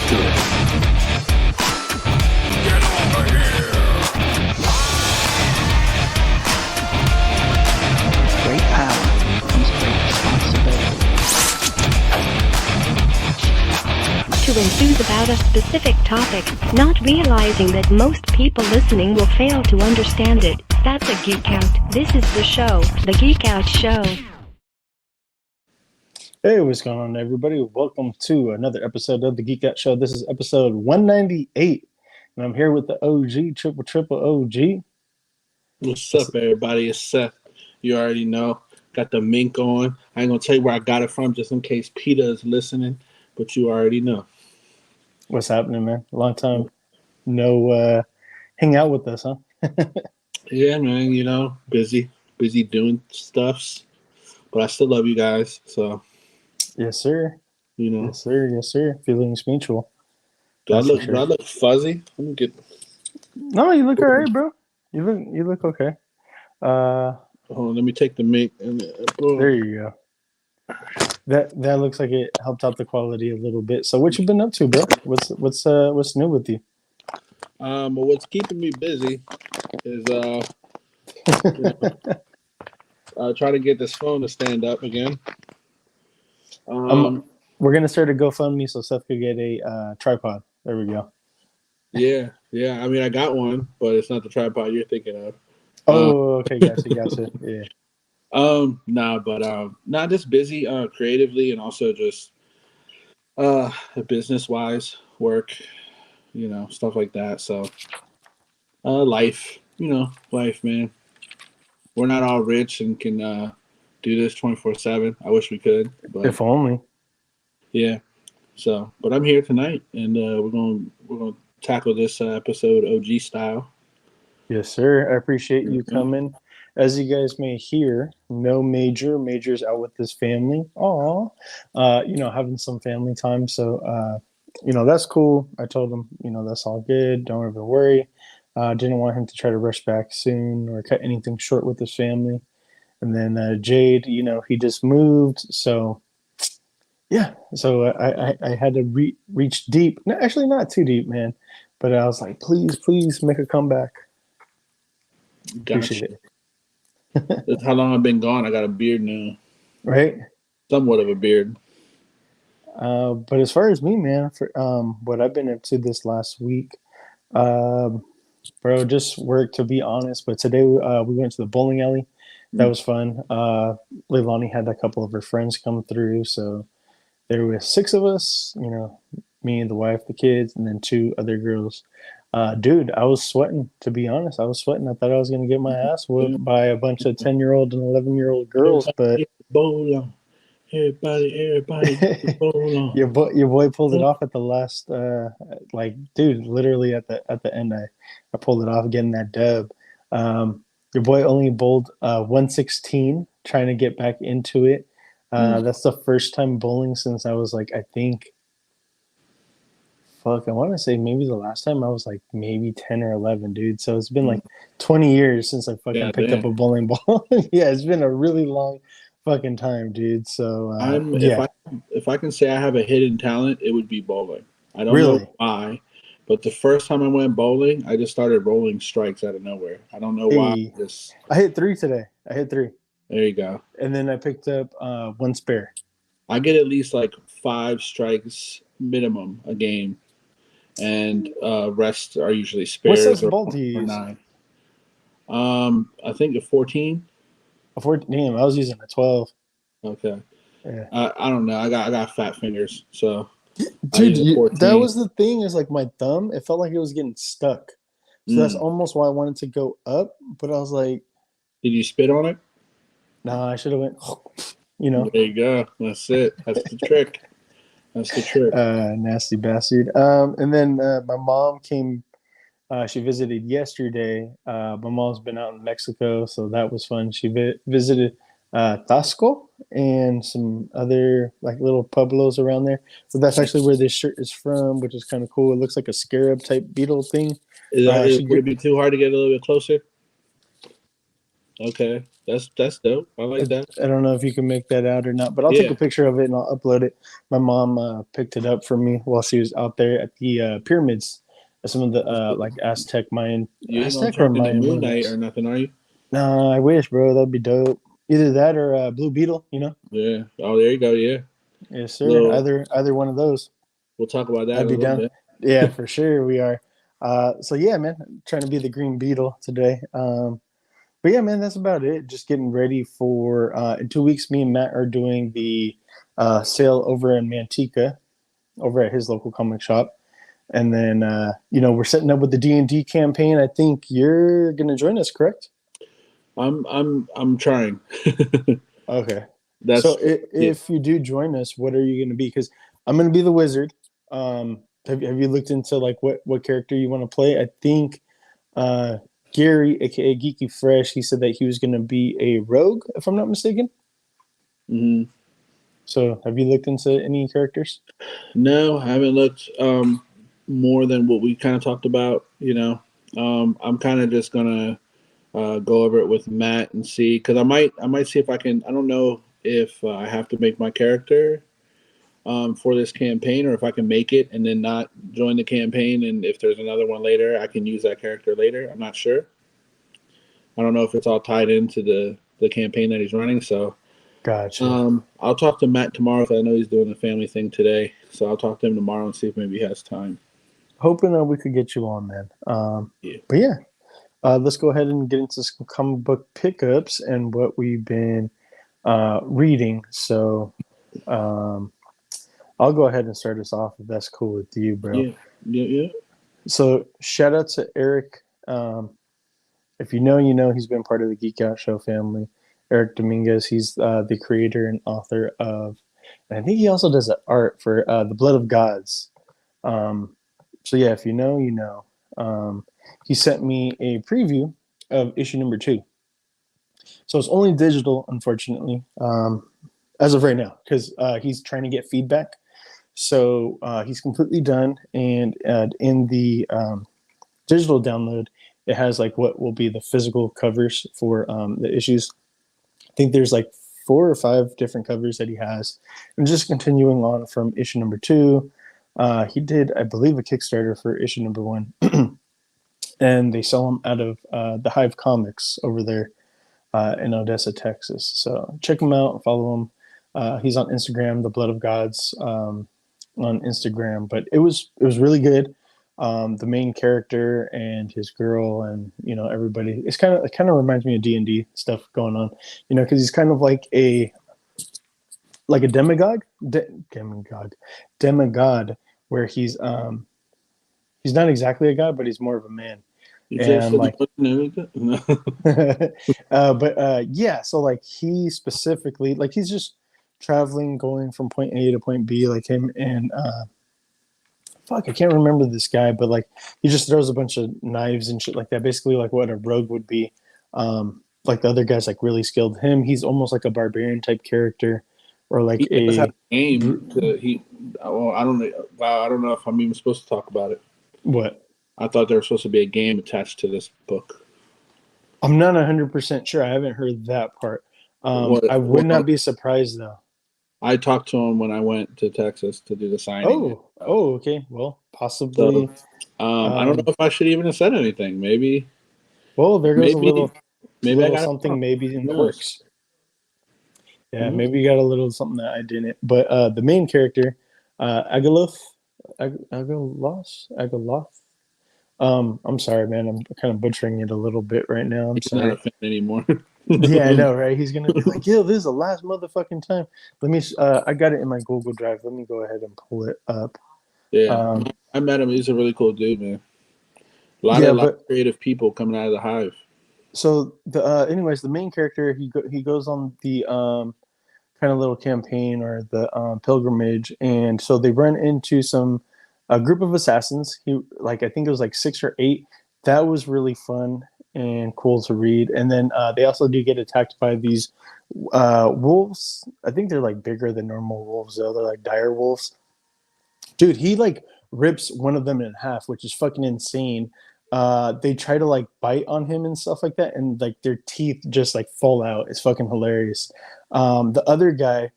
to it. Get over here! With great power comes great responsibility. To enthuse about a specific topic, not realizing that most people listening will fail to understand it. That's a Geek Out. This is the show, the Geek Out Show. Hey, what's going on, everybody? Welcome to another episode of the Geek Out Show. This is episode 198, and I'm here with the OG, triple OG. What's up, everybody? It's Seth. You already know. Got the mink on. I ain't gonna tell you where I got it from, just in case PETA is listening, but you already know. What's happening, man? Long time no hang out with us, huh? Yeah, man. You know, busy doing stuffs, but I still love you guys. So, Yes, sir. you know, Yes, sir. Feelings mutual. do I That's for look fuzzy? Let me get. No, you look all right, bro. You look okay. Hold on, let me take the mink and There you go. That looks like it helped out the quality a little bit. So, what you been up to, bro? What's new with you? But what's keeping me busy is trying to get this phone to stand up again. We're gonna start a GoFundMe so Seth could get a tripod. There we go. Yeah. I mean, I got one, but it's not the tripod you're thinking of. Oh, okay, gotcha. Yeah. Not just busy creatively and also just business wise, work, stuff like that. So life, man. We're not all rich and can do this 24/7. I wish we could, but If only. yeah. So, but I'm here tonight, and we're gonna tackle this episode OG style. Yes, sir. I appreciate you coming. As you guys may hear, no Major's out with his family. Aw. Having some family time. So that's cool. I told him, that's all good. Don't ever worry. Didn't want him to try to rush back soon or cut anything short with his family. And then Jade, he just moved. So, yeah. So I had to reach deep. No, actually, not too deep, man. But I was like, please make a comeback. Appreciate it. That's how long I've been gone. I got a beard now. Right? Somewhat of a beard. But as far as me, man, for what I've been up to this last week, bro, just work, to be honest. But today we went to the bowling alley. That was fun. Leilani had a couple of her friends come through, so there were 6 of us. Me and the wife, the kids, and then 2 other girls. Dude, I was sweating, to be honest. I was sweating. I thought I was going to get my ass whooped by a bunch of 10-year-old and 11-year-old girls, but Everybody, bowl on. your boy pulled it off at the last, dude, literally at the end, I pulled it off getting that dub. Your boy only bowled 116, trying to get back into it. That's the first time bowling since I was like, I think, I want to say maybe the last time I was like maybe 10 or 11, dude. So it's been like 20 years since I fucking picked up a bowling ball. Yeah, it's been a really long fucking time, dude. So if I can say I have a hidden talent, it would be bowling. I don't know why, but the first time I went bowling, I just started rolling strikes out of nowhere. I don't know why. I hit 3 today. There you go. And then I picked up 1 spare. I get at least like 5 strikes minimum a game. And rest are usually spares. What size ball do you use? 9. I think a 14. A 14. Damn, I was using a 12. Okay. Yeah. I don't know. I got fat fingers, so. Dude, that was the thing. Is like my thumb. It felt like it was getting stuck. So that's almost why I wanted to go up. But I was like, did you spit on it? Nah, I should have went. There you go. That's it. That's the trick. That's the trick. Nasty bastard. And then my mom came. She visited yesterday. My mom's been out in Mexico, so that was fun. She visited Tasco and some other like little pueblos around there. So that's actually where this shirt is from, which is kind of cool. It looks like a scarab type beetle thing. Would it be too hard to get a little bit closer? Okay. That's dope. I like that. I don't know if you can make that out or not, but I'll take Yeah. a picture of it and I'll upload it. My mom picked it up for me while she was out there at the pyramids, some of the like You ain't gonna Aztec turn or into Mayan, one Moon of Knight or those. nothing, are you? No, I wish, bro. That'd be dope. Either that or Blue Beetle. You know? Yeah. Oh, there you go. Yeah. Yes, sir. Little. Either one of those. We'll talk about that I'd in a be little down. bit. Yeah, for sure. We are. So yeah, man. Trying to be the Green Beetle today. But yeah, man, that's about it. Just getting ready for in 2 weeks. Me and Matt are doing the sale over in Manteca, over at his local comic shop, and then we're setting up with the D&D campaign. I think you're gonna join us, correct? I'm trying. Okay. That's So yeah. if you do join us, what are you gonna be? Because I'm gonna be the wizard. Have you looked into like what character you want to play? I think uh, Gary, aka Geeky Fresh, he said that he was gonna be a rogue, if I'm not mistaken. hmm So, have you looked into any characters? No, I haven't looked more than what we kind of talked about. I'm kind of just gonna go over it with Matt and see because I might see if I can. I don't know if I have to make my character for this campaign or if I can make it and then not join the campaign. And if there's another one later, I can use that character later. I'm not sure. I don't know if it's all tied into the campaign that he's running. So Gotcha. I'll talk to Matt tomorrow because I know he's doing the family thing today. So I'll talk to him tomorrow and see if maybe he has time. Hoping we could get you on, man. Yeah. But yeah, let's go ahead and get into some comic book pickups and what we've been reading. So, um, I'll go ahead and start us off if that's cool with you, bro. Yeah. Yeah. Yeah. So, shout out to Eric. If you know, you know, he's been part of the Geek Out Show family. Eric Dominguez, he's the creator and author of, and I think he also does the art for The Blood of Gods. So yeah, if you know, you know. He sent me a preview of issue number 2. So it's only digital, unfortunately, as of right now, because he's trying to get feedback. So he's completely done, and in the digital download, it has like what will be the physical covers for the issues. I think there's like 4 or 5 different covers that he has, and just continuing on from issue number 2. He did, I believe, a Kickstarter for issue number 1, and they sell them out of the Hive Comics over there in Odessa, Texas. So check him out, follow him. He's on Instagram, The Blood of Gods on Instagram. But it was really good. The main character and his girl, and everybody. It kind of reminds me of D&D stuff going on, because he's kind of like a demigod, demigod, where he's not exactly a god, but he's more of a man. You just And said you like, wasn't anything. yeah, so like he specifically, like, he's just traveling, going from point A to point B, like him and fuck, I can't remember this guy, but like he just throws a bunch of knives and shit like that, basically like what a rogue would be. Like the other guy's like really skilled. He's almost like a barbarian type character, or like He does have a a game. Well, I don't know. Wow, I don't know if I'm even supposed to talk about it. what? I thought there was supposed to be a game attached to this book. I'm not 100% sure. I haven't heard that part. I would Well, not be surprised though. I talked to him when I went to Texas to do the signing. Oh, okay. Well, So possibly. I don't know if I should even have said anything. Well, there goes a Maybe, maybe I little got it something wrong. maybe in Who the knows? works. Yeah, Who knows? maybe you got a little something that I didn't. But the main character, Agaloth, Agaloth. I'm sorry, man. I'm kind of butchering it a little bit right now. I'm He's not a sorry. fan anymore. Yeah, I know, right? He's gonna be like, "Yo, this is the last motherfucking time." Let me. I got it in my Google Drive. Let me go ahead and pull it up. Yeah, Um, I met him. He's a really cool dude, man. A lot yeah, of but creative people coming out of the hive. so anyways, the main character he goes on the kind of little campaign or the pilgrimage, and so they run into a group of assassins. I think it was like 6 or 8. That was really fun and cool to read. And then they also do get attacked by these wolves. I think they're like bigger than normal wolves though. They're like dire wolves. Dude, he like rips one of them in half, which is fucking insane. they try to like bite on him and stuff like that, and like their teeth just like fall out. It's fucking hilarious. The other guy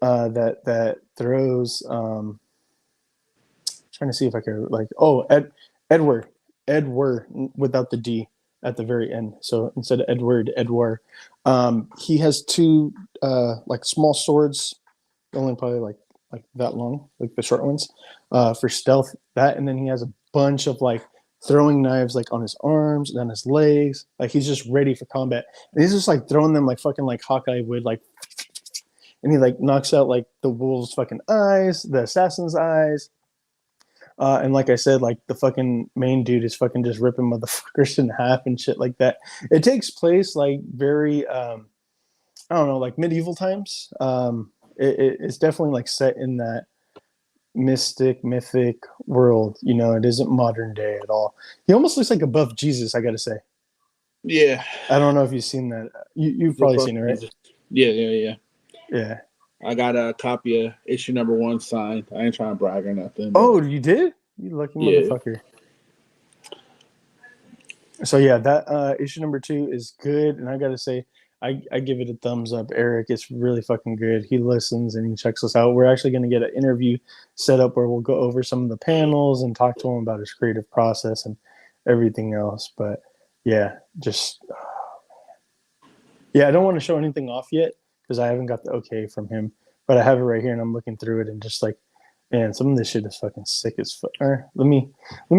that throws trying to see if I could like Edward without the D at the very end. So instead of Edward. He has two like small swords, only probably like that long, like the short ones, for stealth. That, and then he has a bunch of like throwing knives like on his arms and on his legs. Like he's just ready for combat. And he's just like throwing them like fucking like Hawkeye would, like, and he like knocks out like the wolf's fucking eyes, the assassin's eyes. And like I said, like the fucking main dude is fucking just ripping motherfuckers in half and shit like that. It takes place like very, I don't know, like medieval times. It's definitely like set in that mythic world. You know, it isn't modern day at all. He almost looks like a buff Jesus, I gotta say. Yeah. I don't know if you've seen that. You've probably seen it, right? Yeah. I got a copy of issue number 1 signed. I ain't trying to brag or nothing. Oh, you did? You lucky motherfucker. So yeah, that issue number 2 is good, and I gotta say, I give it a thumbs up. Eric, it's really fucking good. He listens and he checks us out. We're actually gonna get an interview set up where we'll go over some of the panels and talk to him about his creative process and everything else. But yeah, just yeah, I don't want to show anything off yet because I haven't got the okay from him. But I have it right here, and I'm looking through it, and just like, man, some of this shit is fucking sick as fuck. Let me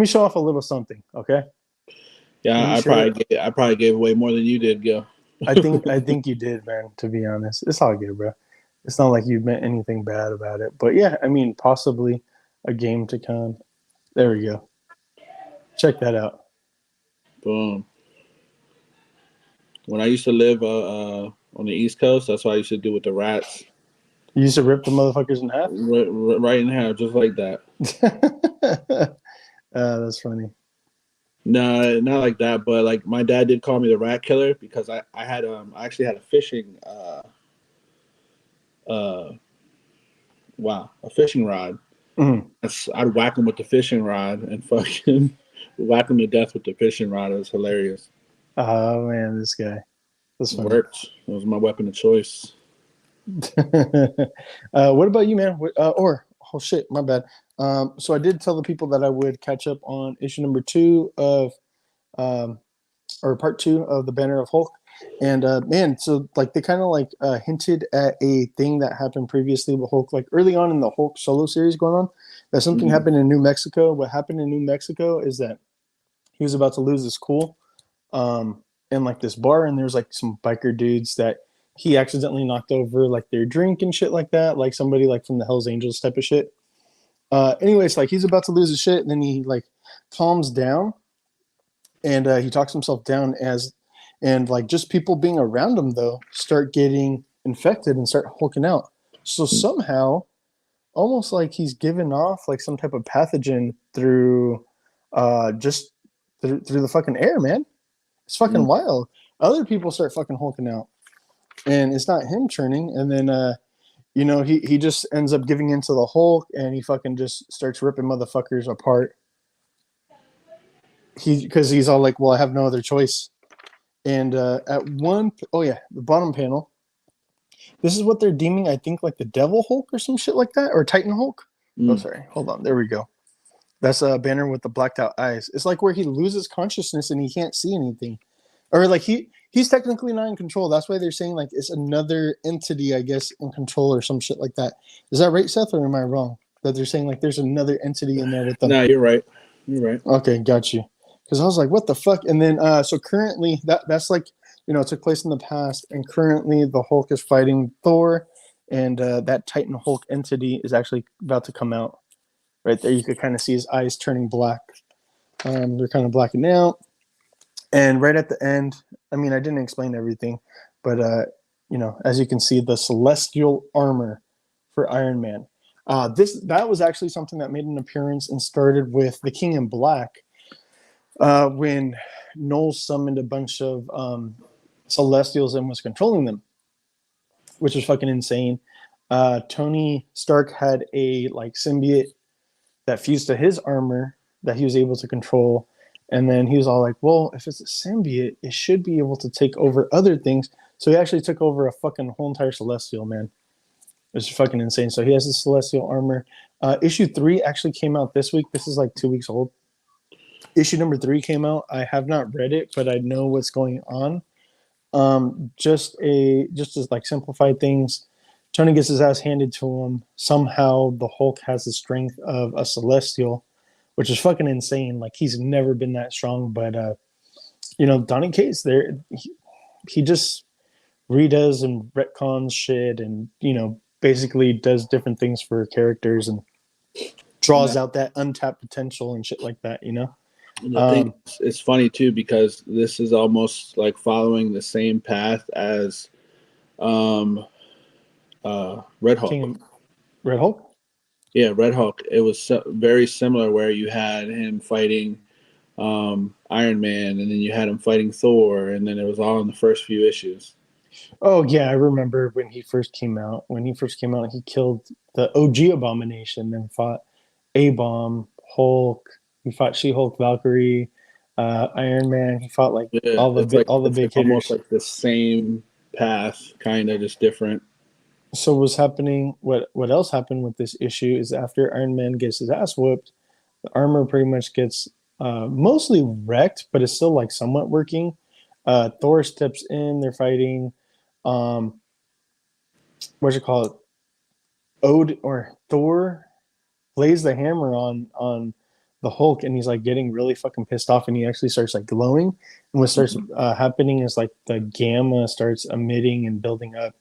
show off a little something, okay? Yeah, I probably gave away more than you did, Gil. I think you did, man. To be honest, it's all good, bro. It's not like you meant anything bad about it, but yeah, I mean, possibly a game to come. There we go. Check that out. Boom. When I used to live on the East Coast, that's what I used to do with the rats. You used to rip the motherfuckers in half? Right in half, just like that. That's funny. No, not like that, but like my dad did call me the rat killer because I actually had a fishing a fishing rod. Mm-hmm. I'd whack him with the fishing rod and fucking whack him to death with the fishing rod. It was hilarious. Oh man, this guy. This worked. It was my weapon of choice. What about you, man? Oh shit, my bad. So I did tell the people that I would catch up on issue number 2 of, or part 2 of the Banner of Hulk, and man, so like they kind of like hinted at a thing that happened previously with Hulk, like early on in the Hulk solo series going on, that something happened in New Mexico. What happened in New Mexico is that he was about to lose his cool, in like this bar, and there's like some biker dudes that he accidentally knocked over like their drink and shit like that, like somebody like from the Hells Angels type of shit. Anyways, like he's about to lose his shit, and then he like calms down, and he talks himself down and like just people being around him though start getting infected and start hulking out. So somehow, almost like he's given off like some type of pathogen through just through the fucking air, man. It's fucking wild. Other people start fucking hulking out, and it's not him turning. And then you know, he just ends up giving into the Hulk, and he fucking just starts ripping motherfuckers apart. Because he's all like, well, I have no other choice. And the bottom panel, this is what they're deeming, I think, like the Devil Hulk or some shit like that, or Titan Hulk. Oh, sorry. Hold on. There we go. That's a banner with the blacked out eyes. It's like where he loses consciousness and he can't see anything. Or like he's technically not in control. That's why they're saying like it's another entity, I guess, in control or some shit like that. Is that right, Seth, or am I wrong? That they're saying like there's another entity in there with them. No, you're right. You're right. Okay, got you. Because I was like, what the fuck? And then so currently that's like, you know, it took place in the past, and currently the Hulk is fighting Thor, and that Titan Hulk entity is actually about to come out. Right there, you could kind of see his eyes turning black. They're kind of blacking out. And right at the end, I mean, I didn't explain everything, but you know, as you can see, the celestial armor for Iron Man. That was actually something that made an appearance and started with the King in Black, when Noel summoned a bunch of Celestials and was controlling them, which was fucking insane. Tony Stark had a like symbiote that fused to his armor that he was able to control, And then he was all like, well, if it's a symbiote, it should be able to take over other things. So he actually took over a fucking whole entire Celestial, man. It's fucking insane. So he has the Celestial armor. Issue 3 actually came out this week. This is like 2 weeks old. Issue number 3 came out. I have not read it, but I know what's going on. Just to like simplify things, Tony gets his ass handed to him. Somehow the Hulk has the strength of a Celestial, which is fucking insane. Like he's never been that strong, but Donny Cates there, he just redoes and retcons shit, and basically does different things for characters and draws out that untapped potential and shit like that. And I think it's funny too because this is almost like following the same path as Red Hulk. Red Hulk? Yeah, Red Hulk. It was very similar where you had him fighting Iron Man, and then you had him fighting Thor, and then it was all in the first few issues. Oh yeah, I remember when he first came out. When he first came out, he killed the OG Abomination, then fought A-Bomb, Hulk. He fought She-Hulk, Valkyrie, Iron Man. He fought like all the big hitters. Almost like the same path, kind of just different. So what's happening? What else happened with this issue is after Iron Man gets his ass whooped, the armor pretty much gets mostly wrecked, but it's still like somewhat working. Thor steps in. They're fighting. Thor lays the hammer on the Hulk, and he's like getting really fucking pissed off, and he actually starts like glowing. And what starts happening is like the gamma starts emitting and building up,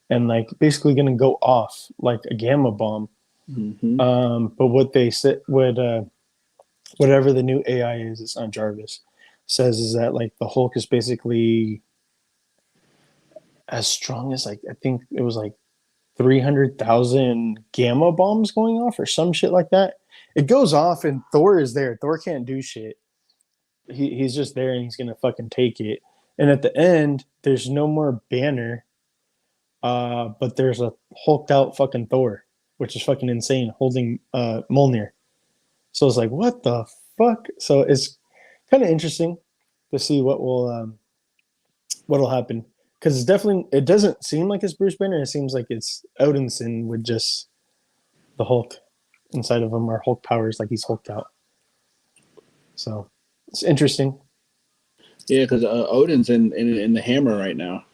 and like basically gonna go off like a gamma bomb. But what they said, whatever the new AI is, it's not Jarvis, says is that like the Hulk is basically as strong as like I think it was like 300,000 gamma bombs going off or some shit like that. It goes off and Thor is there. Thor can't do shit. He's just there and he's gonna fucking take it. And at the end, there's no more Banner, but there's a hulked out fucking Thor, which is fucking insane, holding Mjolnir. So it's like, what the fuck? So it's kind of interesting to see what'll happen. Because it doesn't seem like it's Bruce Banner. It seems like it's Odinson with just the Hulk inside of him, or Hulk powers, like he's hulked out. So it's interesting. Yeah, because Odin's in the Hammer right now.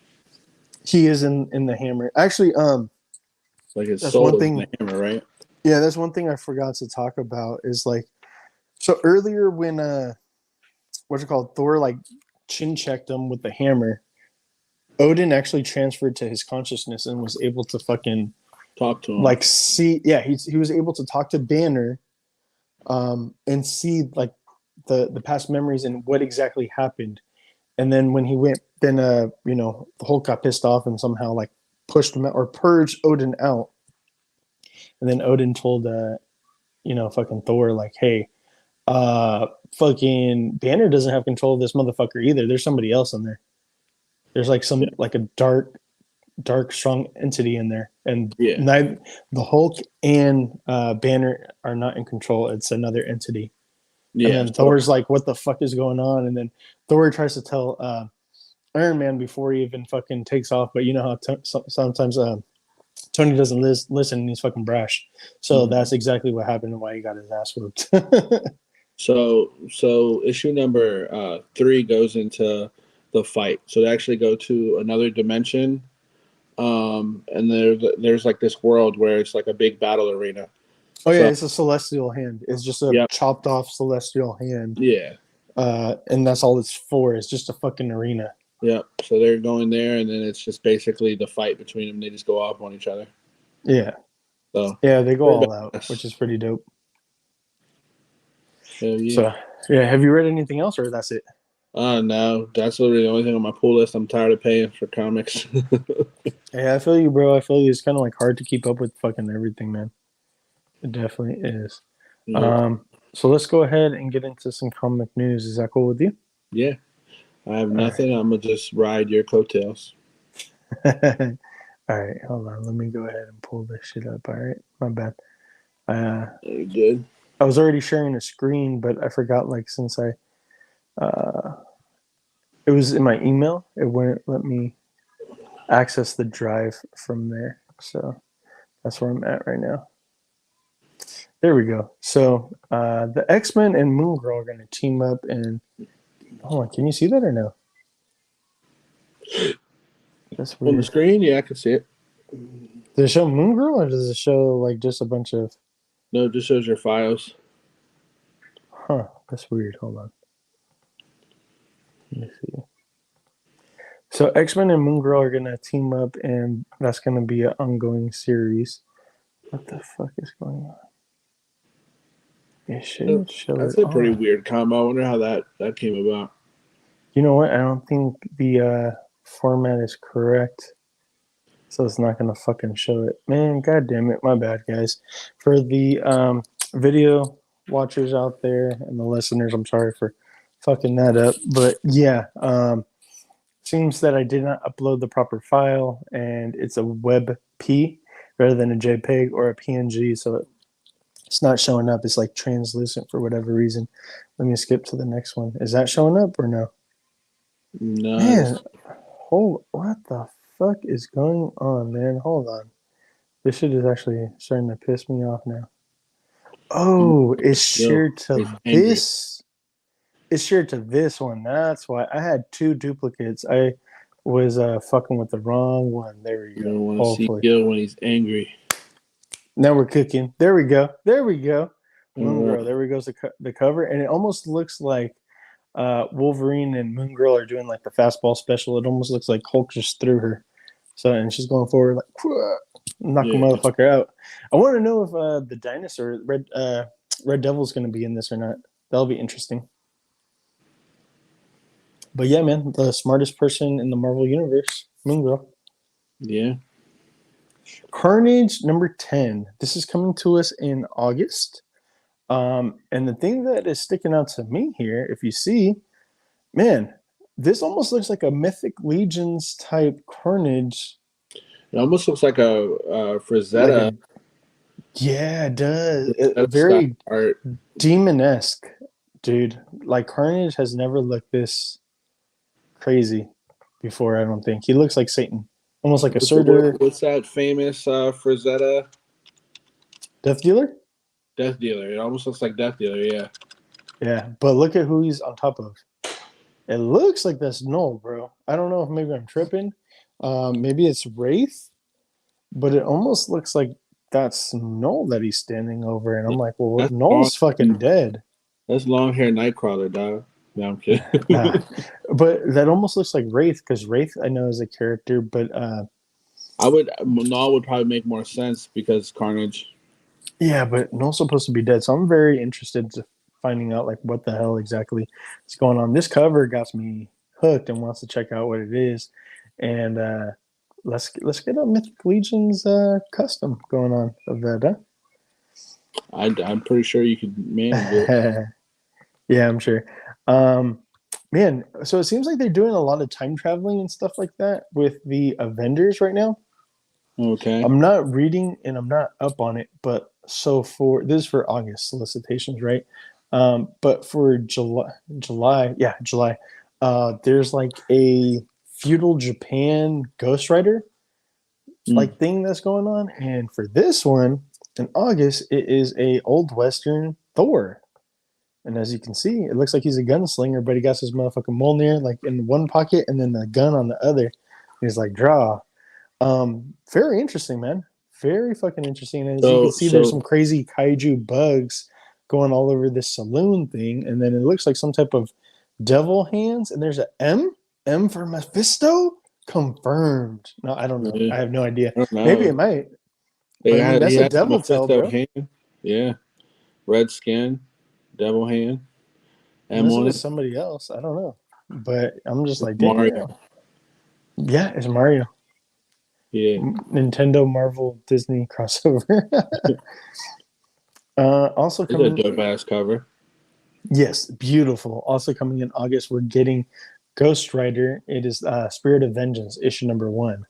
He is in the Hammer. Actually, like his soul is in the Hammer, right? Yeah, that's one thing I forgot to talk about. Is like, so earlier when Thor like chin checked him with the hammer. Odin actually transferred to his consciousness and was able to fucking talk to him. Like see, yeah, he was able to talk to Banner, and see like the past memories and what exactly happened. And then when he went, then the Hulk got pissed off and somehow like pushed him out or purged Odin out. And then Odin told fucking Thor like, hey, fucking Banner doesn't have control of this motherfucker either. There's somebody else in there. There's like like a dark, strong entity in there, and neither the Hulk and Banner are not in control. It's another entity. Yeah. And then Thor's like, "What the fuck is going on?" And then Thor tries to tell Iron Man before he even fucking takes off. But you know how sometimes Tony doesn't listen, and he's fucking brash. So that's exactly what happened and why he got his ass whooped. So issue number 3 goes into the fight. So they actually go to another dimension, and there's like this world where it's like a big battle arena. Oh yeah, it's a celestial hand. It's just a chopped off celestial hand. Yeah. And that's all it's for. It's just a fucking arena. Yep. So they're going there, and then it's just basically the fight between them. They just go off on each other. Yeah. So yeah, they go all out, which is pretty dope. Yeah. So yeah, have you read anything else, or that's it? No, that's literally the only thing on my pull list. I'm tired of paying for comics. Yeah, I feel you, bro. I feel you. It's kind of like hard to keep up with fucking everything, man. It definitely is. Yeah. So let's go ahead and get into some comic news. Is that cool with you? Yeah. I have nothing. Right. I'm going to just ride your coattails. All right. Hold on. Let me go ahead and pull this shit up. All right. My bad. You're good. I was already sharing a screen, but I forgot, like, since I it was in my email. It wouldn't let me access the drive from there. So that's where I'm at right now. There we go. So the X-Men and Moon Girl are going to team up and hold on, can you see that or no? That's weird. On the screen, yeah, I can see it. Does it show Moon Girl or does it show like just a bunch of? No, it just shows your files. Huh, that's weird. Hold on. Let me see. So X-Men and Moon Girl are gonna team up, and that's gonna be an ongoing series. What the fuck is going on? It should show That's it a pretty on. weird combo. I wonder how that came about. You know what? I don't think the format is correct, so it's not gonna fucking show it. Man, god damn it, my bad, guys. For the video watchers out there and the listeners, I'm sorry for fucking that up. But yeah, seems that I did not upload the proper file, and it's a WebP rather than a JPEG or a PNG, so it's not showing up. It's like translucent for whatever reason. Let me skip to the next one. Is that showing up or no? No, Man, what the fuck is going on, man? Hold on. This shit is actually starting to piss me off now. Oh, it's shared to he's angry. this. It's shared to this one. That's why I had two duplicates. I was fucking with the wrong one. There we You go. don't want to see Hopefully. Gil when he's angry. Now we're cooking. There we go. There we go. Moon All Girl. right. There we goes the cover, and it almost looks like Wolverine and Moon Girl are doing like the fastball special. It almost looks like Hulk just threw her. So and she's going forward like knock the Yeah. motherfucker out. I want to know if the dinosaur Red Devil's going to be in this or not. That'll be interesting. But yeah, man, the smartest person in the Marvel universe, Moon Girl. Yeah. Carnage number 10. This is coming to us in August. And the thing that is sticking out to me here, if you see, man, this almost looks like a Mythic Legions type Carnage. It almost looks like a Frazetta. Yeah, it does. Style Very art. demon-esque, dude. Like Carnage has never looked this crazy before, I don't think. He looks like Satan. Almost like a Surtur. What's that famous Frazetta? Death Dealer? Death Dealer. It almost looks like Death Dealer, yeah. Yeah, but look at who he's on top of. It looks like that's Null, bro. I don't know if maybe I'm tripping. Maybe it's Wraith, but it almost looks like that's Null that he's standing over. And I'm like, well, That's Null's fucking dead. That's long hair Nightcrawler, dog. No, I'm kidding. Nah. But that almost looks like Wraith, because Wraith I know is a character, but Null would probably make more sense because Carnage. yeah, but Null's supposed to be dead. So I'm very interested to finding out like what the hell exactly is going on. This cover got me hooked and wants to check out what it is. And let's get a Mythic Legions custom going on of that, huh? I'm pretty sure you could manage it. Yeah, I'm sure. Man, so it seems like they're doing a lot of time traveling and stuff like that with the Avengers right now. Okay. I'm not reading and I'm not up on it, but so for this is for August solicitations, right? But for July, there's like a feudal Japan Ghost Rider like thing that's going on, and for this one in August, it is a old Western Thor. And as you can see, it looks like he's a gunslinger, but he got his motherfucking Mjolnir like in one pocket and then the gun on the other. He's like, draw. Very interesting, man. Very fucking interesting. And as you can see, there's some crazy kaiju bugs going all over this saloon thing. And then it looks like some type of devil hands. And there's a M for Mephisto? Confirmed. No, I don't know. Yeah. I have no idea. I don't know. Maybe it might. But I mean, that's a devil tail, bro. Hand. Yeah. Red skin. Devil hand. Unless it was somebody else. I don't know. But I'm just like, damn. Mario. Yeah, it's Mario. Yeah. Nintendo, Marvel, Disney crossover. Also coming. It's a dope ass cover. Yes, beautiful. Also coming in August, we're getting Ghost Rider. It is Spirit of Vengeance, issue number 1.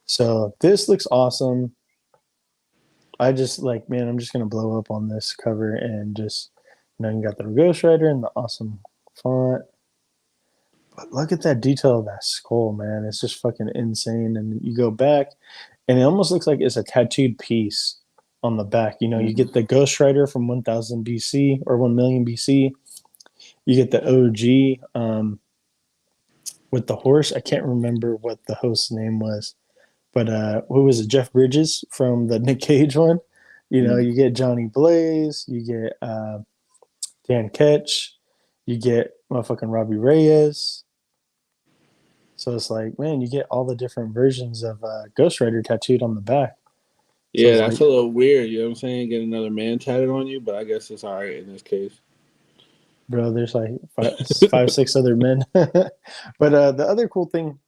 So this looks awesome. I just like, man, I'm just gonna blow up on this cover and just, you got the Ghost Rider and the awesome font. But look at that detail of that skull, man. It's just fucking insane. And you go back, and it almost looks like it's a tattooed piece on the back. You know, you get the Ghost Rider from 1000 BC or 1 million BC. You get the OG with the horse. I can't remember what the host's name was, but who was it? Jeff Bridges from the Nick Cage one. You know, you get Johnny Blaze, you get Dan Ketch, you get motherfucking Robbie Reyes. So it's like, man, you get all the different versions of Ghost Rider tattooed on the back. So Yeah, that's like, a little weird. You know what I'm saying? Get another man tatted on you, but I guess it's all right in this case. bro, there's like five, six other men. But the other cool thing,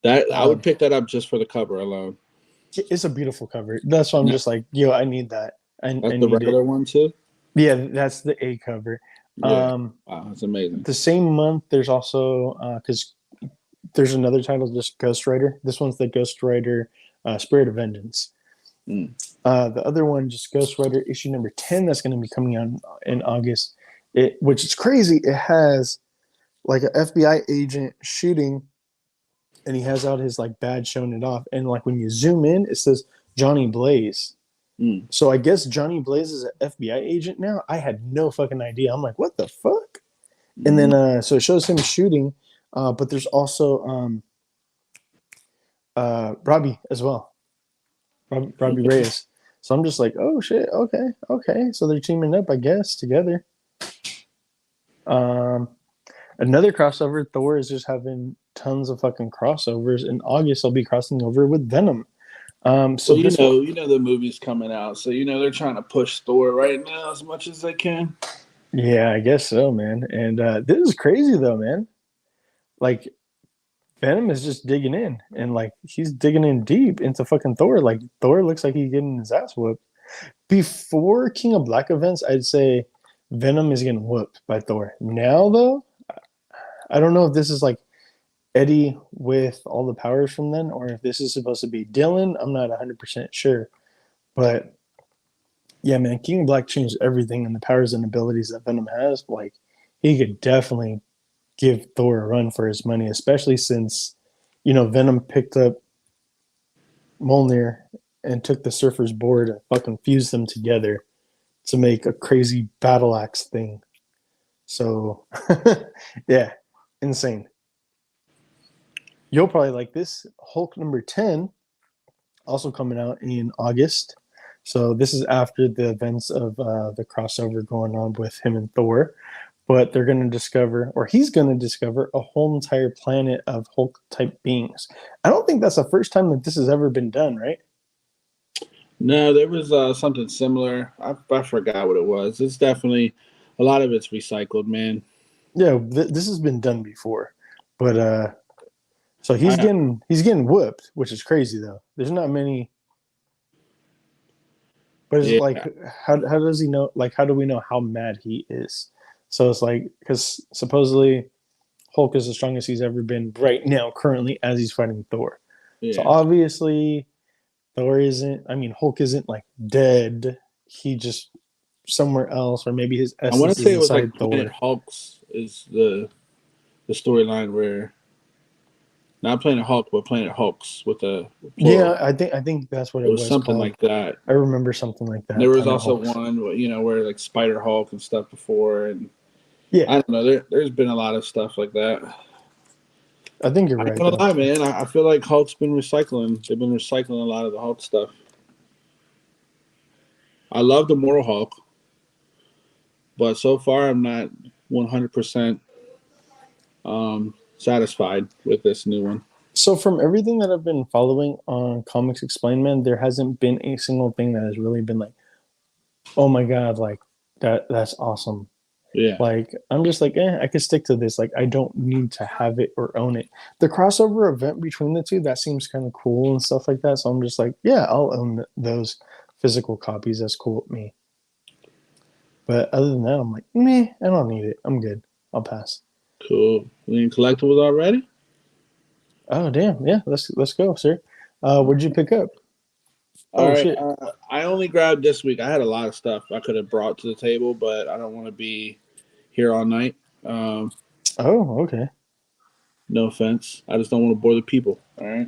That I would pick that up just for the cover alone. it's a beautiful cover. That's why I'm just like, yo, I need that. I That's the need regular it. one too. Yeah, that's the A cover. Yeah, wow, that's amazing. The same month, there's also because there's another title, just Ghost Rider. This one's the Ghost Rider Spirit of Vengeance. The other one, just Ghost Rider issue number 10, that's going to be coming out in August. Which is crazy. It has like an FBI agent shooting, and he has out his like badge showing it off. And like when you zoom in, it says Johnny Blaze. So I guess Johnny Blaze is an FBI agent now. I had no fucking idea. I'm like, what the fuck? And then so it shows him shooting, but there's also Robbie as well, Robbie Reyes. So I'm just like, oh shit, okay. So they're teaming up, I guess, together. Another crossover. Thor is just having tons of fucking crossovers. In August, I'll be crossing over with Venom. So well, you know the movie's coming out, so you know they're trying to push Thor right now as much as they can. Yeah, I guess so, man. And this is crazy though, man. Like Venom is just digging in, and like he's digging in deep into fucking Thor. Like Thor looks like he's getting his ass whooped. Before King of Black events, I'd say Venom is getting whooped by Thor. Now though, I don't know if this is like Eddie with all the powers from then, or if this is supposed to be Dylan. I'm not 100% sure. But yeah, man, King of Black changed everything, and the powers and abilities that Venom has. Like, he could definitely give Thor a run for his money, especially since, you know, Venom picked up Mjolnir and took the Surfer's board and fucking fused them together to make a crazy battle axe thing. So, yeah, insane. You'll probably like this. Hulk number 10, also coming out in August. So this is after the events of the crossover going on with him and Thor. But they're going to discover, or he's going to discover, a whole entire planet of Hulk-type beings. I don't think that's the first time that this has ever been done, right? No, there was something similar. I forgot what it was. It's definitely, a lot of it's recycled, man. Yeah, this has been done before. But so he's getting whooped, which is crazy though. There's not many, but it's like, how does he know? Like, how do we know how mad he is? So it's like, because supposedly Hulk is the strongest he's ever been right now, currently, as he's fighting Thor. Yeah. So obviously, Thor isn't. I mean, Hulk isn't like dead. He just somewhere else, or maybe his essence. I want to say it was like Thor. Planet Hulks is the storyline where. Not Planet Hulk, but Planet Hulks with a plural. Yeah, I think that's what it was. Something called. like that. I remember something like that. There was also one, you know, where like Spider Hulk and stuff before, and yeah, I don't know. There's been a lot of stuff like that. I think you're right. I'm gonna lie, man. I feel like Hulk's been recycling. They've been recycling a lot of the Hulk stuff. I love the Moral Hulk, but so far I'm not 100% satisfied with this new one. So from everything that I've been following on Comics Explained, man, there hasn't been a single thing that has really been like, oh my god, like that's awesome. Yeah. Like I'm just like, I could stick to this. Like I don't need to have it or own it. The crossover event between the two, that seems kind of cool and stuff like that. So I'm just like, yeah, I'll own those physical copies. That's cool with me. But other than that, I'm like, meh, I don't need it. I'm good. I'll pass. Cool. We in collectibles already? Oh damn, yeah. Let's go, sir. What'd you pick up? All right. Shit. I only grabbed this week. I had a lot of stuff I could have brought to the table, but I don't want to be here all night. Oh, okay. No offense. I just don't want to bore the people. All right.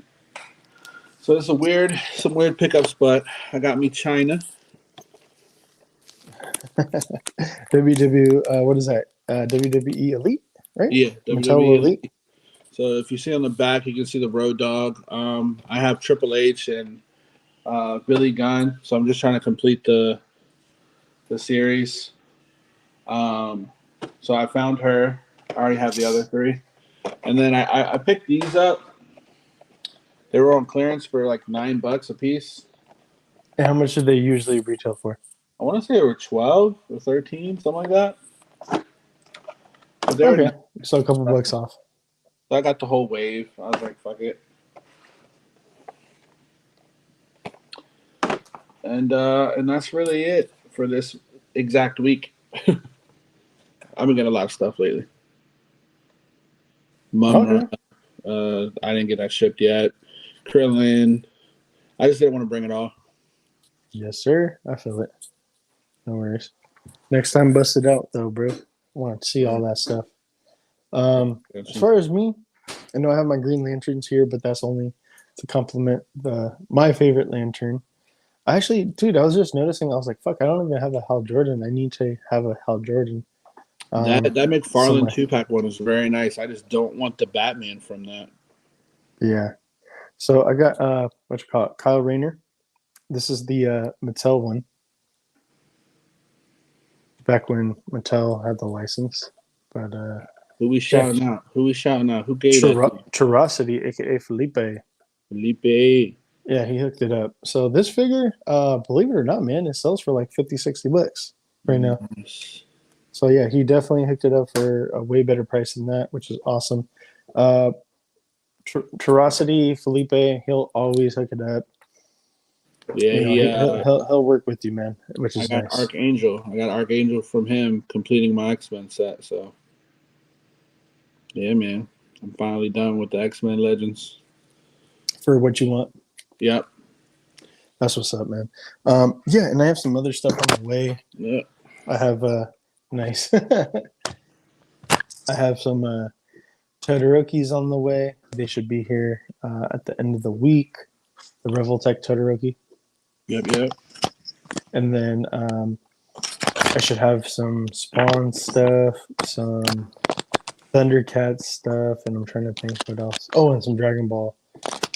So it's some weird pickups, but I got me China. What is that? WWE Elite, right? Yeah, Mattel WWE Elite. So if you see on the back, you can see the Road Dogg. I have Triple H and Billy Gunn, so I'm just trying to complete the series. So I found her. I already have the other three, and then I picked these up. They were on clearance for like $9 a piece. And how much do they usually retail for? I want to say they were 12 or 13, something like that. But they were Okay, so a couple bucks off. So I got the whole wave. I was like, fuck it. And that's really it for this exact week. I've been getting a lot of stuff lately. Mum, I didn't get that shipped yet. Krillin, I just didn't want to bring it all. Yes, sir. I feel it. No worries. Next time, bust it out though, bro. I want to see all that stuff. As far as me, I know I have my Green Lanterns here, but that's only to complement my favorite lantern. I actually, dude, I was just noticing. I was like, "Fuck, I don't even have a Hal Jordan. I need to have a Hal Jordan." That McFarlane somewhere. 2-pack one was very nice. I just don't want the Batman from that. Yeah. So I got what you call it, Kyle Rayner. This is the Mattel one. Back when Mattel had the license, but Who we shouting out? Who gave that? Turosity, aka Felipe. Felipe. Yeah, he hooked it up. So this figure, believe it or not, man, it sells for like $50-$60 right now. Nice. So yeah, he definitely hooked it up for a way better price than that, which is awesome. Turosity, Felipe, he'll always hook it up. Yeah, he'll work with you, man, which is I got nice. Archangel. I got Archangel from him completing my X-Men set. So yeah, man, I'm finally done with the X-Men Legends. For what you want. Yep. That's what's up, man. Yeah, and I have some other stuff on the way. Yeah. I have nice. I have some Todorokis on the way. They should be here at the end of the week. The Revoltech Todoroki. Yep. And then I should have some Spawn stuff, some Thundercats stuff, and I'm trying to think what else. Oh, and some Dragon Ball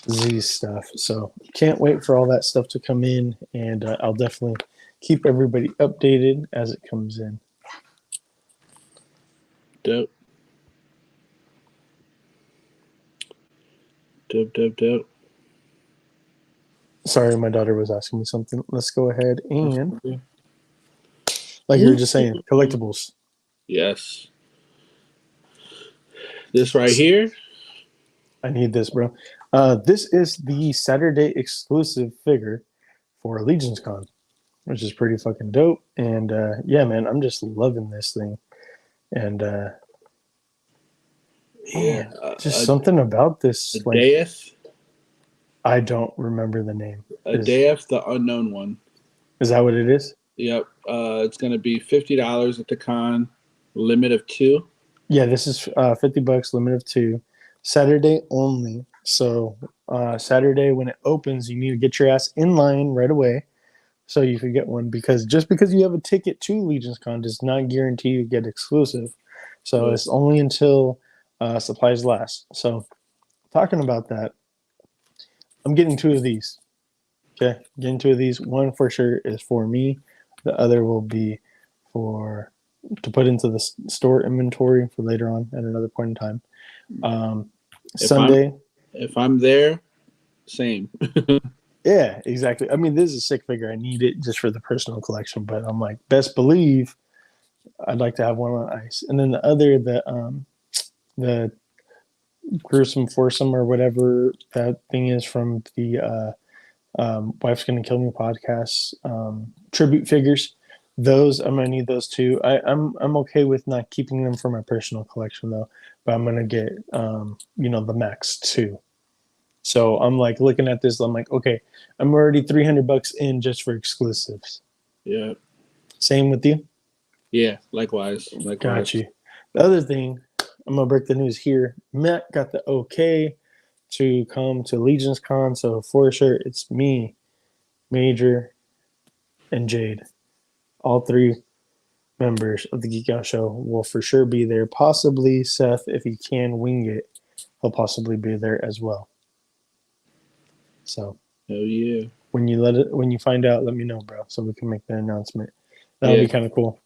Z stuff. So can't wait for all that stuff to come in, and I'll definitely keep everybody updated as it comes in. Dope. Sorry, my daughter was asking me something. Let's go ahead and, like you were just saying, collectibles. Yes. This right here. I need this, bro. This is the Saturday exclusive figure for Allegiance Con, which is pretty fucking dope. And yeah, man, I'm just loving this thing. And man, just something about this. Like, Death. I don't remember the name. Death, the unknown one. Is that what it is? Yep. It's going to be $50 at the con, limit of 2. Yeah, this is $50, limit of 2. Saturday only. So Saturday when it opens, you need to get your ass in line right away so you can get one, because just because you have a ticket to Legion's Con does not guarantee you get exclusive. So it's only until supplies last. So talking about that, I'm getting 2 of these. Okay, getting 2 of these. One for sure is for me. The other will be to put into the store inventory for later on at another point in time. Sunday. If I'm there, same. Yeah, exactly. I mean, this is a sick figure. I need it just for the personal collection, but I'm like, best believe I'd like to have one on ice. And then the other, the gruesome foursome or whatever that thing is from the Wife's Gonna Kill Me podcast tribute figures. Those I'm gonna need those too. I'm okay with not keeping them for my personal collection though, but I'm gonna get the max too. So I'm like looking at this. I'm like, okay, I'm already $300 in just for exclusives. Yeah. Same with you. Yeah, likewise. Got you. The other thing, I'm gonna break the news here. Matt got the okay to come to Legion's Con, so for sure it's me, Major, and Jade. All three members of the Geek Out Show will for sure be there. Possibly Seth, if he can wing it, he'll possibly be there as well. So, Oh yeah. when you find out, let me know, bro, so we can make the announcement. That'll be kind of cool.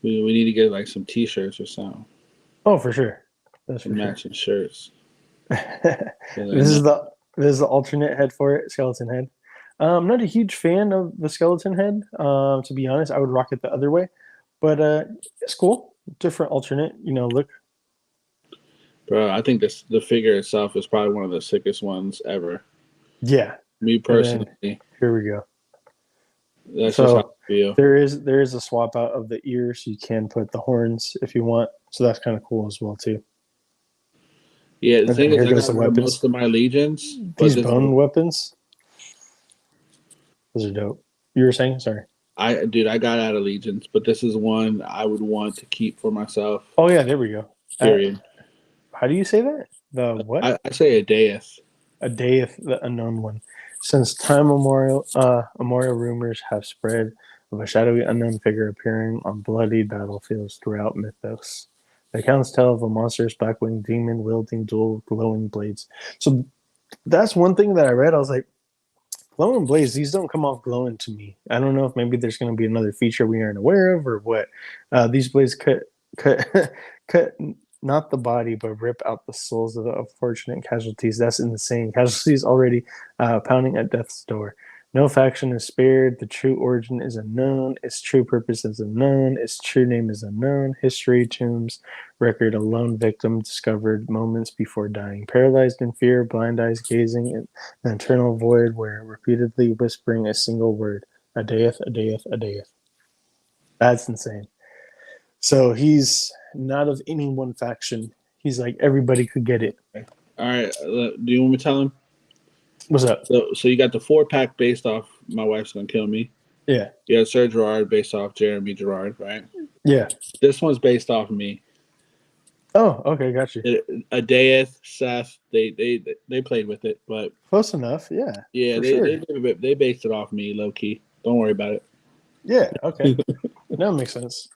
We need to get like some T-shirts or something. Oh, for sure. That's for matching shirts. This is the alternate head for it, skeleton head. I'm not a huge fan of the skeleton head. To be honest, I would rock it the other way, but it's cool. Different alternate, look. Bro, I think the figure itself is probably one of the sickest ones ever. Yeah. Me personally. Here we go. That's just how I feel. There is a swap out of the ears. You can put the horns if you want, so that's kind of cool as well too. Yeah, the thing is, I got most of my legions. These bone weapons, those are dope. You were saying? Sorry. I got out of legions, but this is one I would want to keep for myself. Oh yeah, there we go. Period. How do you say that? The what? I say a death. A death, the unknown one. Since time memorial rumors have spread of a shadowy unknown figure appearing on bloody battlefields throughout mythos. The accounts tell of a monstrous black-winged demon wielding dual glowing blades. So that's one thing that I read. I was like, glowing blades, these don't come off glowing to me. I don't know if maybe there's going to be another feature we aren't aware of or what. These blades cut not the body, but rip out the souls of the unfortunate casualties. That's insane. Casualties already pounding at death's door. No faction is spared. The true origin is unknown. Its true purpose is unknown. Its true name is unknown. History, tombs, record, a lone victim discovered moments before dying. Paralyzed in fear, blind eyes gazing in the eternal void where repeatedly whispering a single word. A death, a death, a death. That's insane. So he's not of any one faction. He's like, everybody could get it. All right. Do you want me to tell him? What's up? So you got the 4-pack based off My Wife's Gonna Kill Me. Yeah. You got Sir Gerard based off Jeremy Gerard, right? Yeah. This one's based off me. Oh, okay, got you. Adaeth, Seth, they played with it, but close enough, yeah. Yeah, they based it off me, low key. Don't worry about it. Yeah, okay. That makes sense.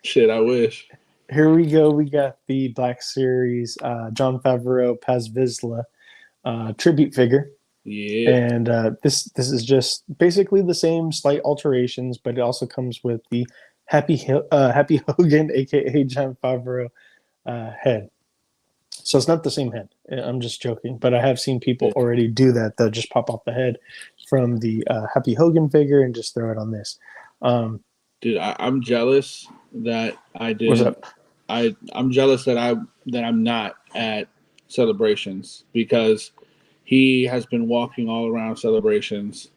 Shit, I wish. Here we go. We got the Black Series Jon Favreau Paz Vizsla tribute figure. Yeah. And this is just basically the same slight alterations, but it also comes with the Happy Hogan, aka Jon Favreau head. So it's not the same head. I'm just joking, but I have seen people already do that. They'll just pop off the head from the Happy Hogan figure and just throw it on this. Dude, I'm jealous that I did. What's up? I'm jealous that I'm not at Celebrations because he has been walking all around Celebrations.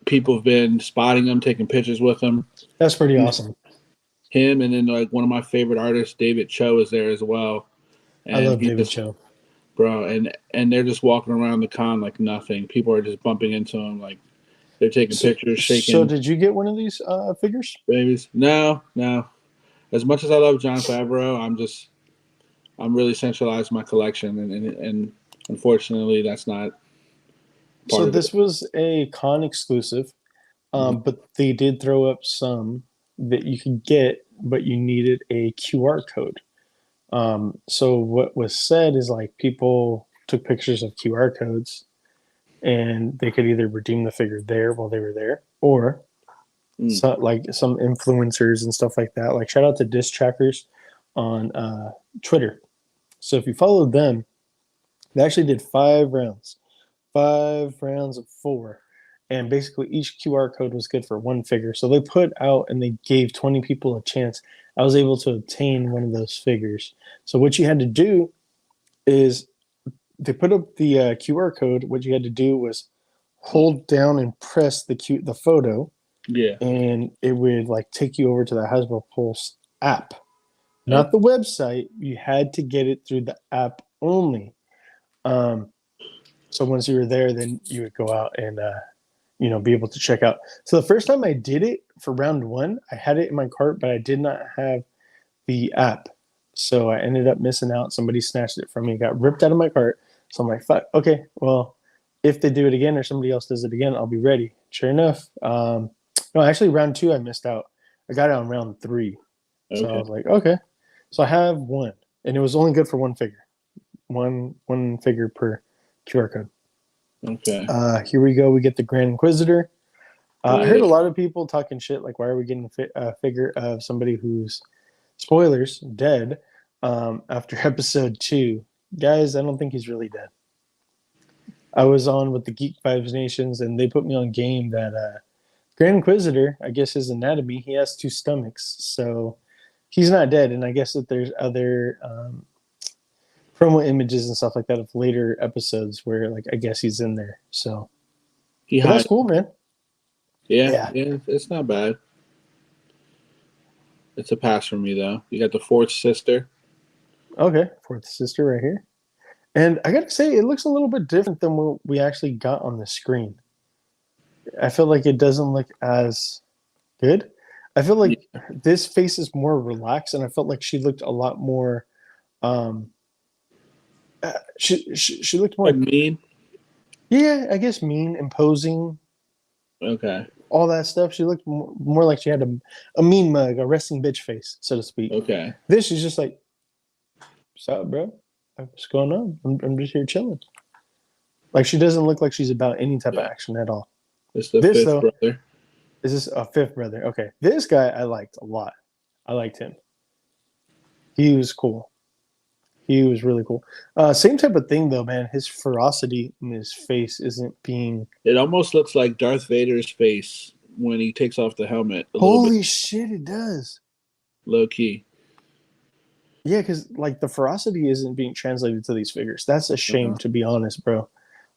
People have been spotting him, taking pictures with him. That's pretty awesome. Him and then like one of my favorite artists, David Cho, is there as well. And I love David Cho, bro. And they're just walking around the con like nothing. People are just bumping into him like they're taking pictures, shaking. So did you get one of these figures? Babies? No. As much as I love Jon Favreau, I'm really centralized my collection, and unfortunately, that's not. So this was a con exclusive, but they did throw up some that you could get, but you needed a QR code. So what was said is like people took pictures of QR codes, and they could either redeem the figure there while they were there, or like some influencers and stuff like that. Like shout out to Disc Trackers on Twitter. So if you followed them, they actually did 5 rounds of 4, and basically each QR code was good for one figure. So they put out and they gave 20 people a chance. I was able to obtain one of those figures. So what you had to do is they put up the QR code. What you had to do was hold down and press the photo. Yeah. And it would like take you over to the Hasbro Pulse app, not the website. You had to get it through the app only. So once you were there, then you would go out and be able to check out. So the first time I did it for round 1, I had it in my cart, but I did not have the app. So I ended up missing out. Somebody snatched it from me, got ripped out of my cart. So I'm like, fuck, okay, well, if they do it again or somebody else does it again, I'll be ready. Sure enough. No, actually, round 2, I missed out. I got it on round 3. So I was like, okay. So I have one, and it was only good for one figure. One figure per QR code. Okay. Here we go. We get the Grand Inquisitor. I heard a lot of people talking shit, like, why are we getting a figure of somebody who's, spoilers, dead after episode 2? Guys, I don't think he's really dead. I was on with the Geek Vibes Nations, and they put me on game that Grand Inquisitor, I guess his anatomy, he has 2 stomachs, so he's not dead. And I guess that there's other promo images and stuff like that of later episodes where, like, I guess he's in there. So that's cool, man. Yeah, it's not bad. It's a pass for me, though. You got the 4th sister. Okay, 4th sister right here. And I gotta say, it looks a little bit different than what we actually got on the screen. I feel like it doesn't look as good. I feel like this face is more relaxed, and I felt like she looked a lot more. She looked more like mean. Yeah, I guess mean, imposing. Okay. All that stuff. She looked more like she had a mean mug, a resting bitch face, so to speak. Okay. This is just like, what's up, bro? What's going on? I'm just here chilling. Like, she doesn't look like she's about any type of action at all. It's the 5th brother. Is this a 5th brother? Okay. This guy I liked a lot. I liked him. He was cool. He was really cool. Same type of thing, though, man. His ferocity in his face isn't being... It almost looks like Darth Vader's face when he takes off the helmet. Holy shit, it does. Low key. Yeah, because, like, the ferocity isn't being translated to these figures. That's a shame, to be honest, bro.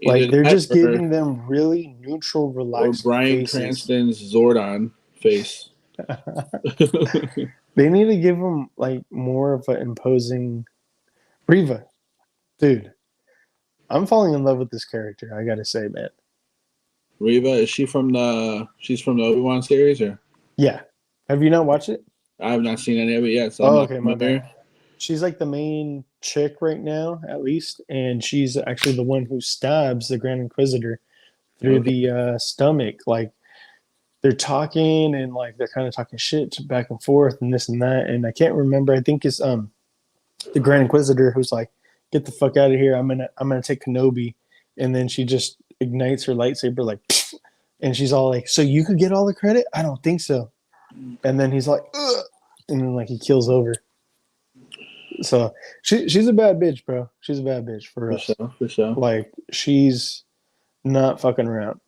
Like, they're just giving them really neutral, relaxed or Bryan faces. Cranston's Zordon face. They need to give them, like, more of an imposing... Riva. Dude. I'm falling in love with this character, I gotta say, man. Riva, is she from she's from the Obi-Wan series, or? Yeah. Have you not watched it? I have not seen any of it yet, so okay, my bad. She's like the main chick right now, at least, and she's actually the one who stabs the Grand Inquisitor through the stomach. Like, they're talking, and, like, they're kind of talking shit back and forth and this and that, and I can't remember. I think it's the Grand Inquisitor who's like, get the fuck out of here. I'm gonna take Kenobi. And then she just ignites her lightsaber, like, and she's all like, so you could get all the credit? I don't think so. And then he's like, ugh! And then, like, he kills over. So she's a bad bitch, bro. She's a bad bitch for us. For sure. Like, she's not fucking around.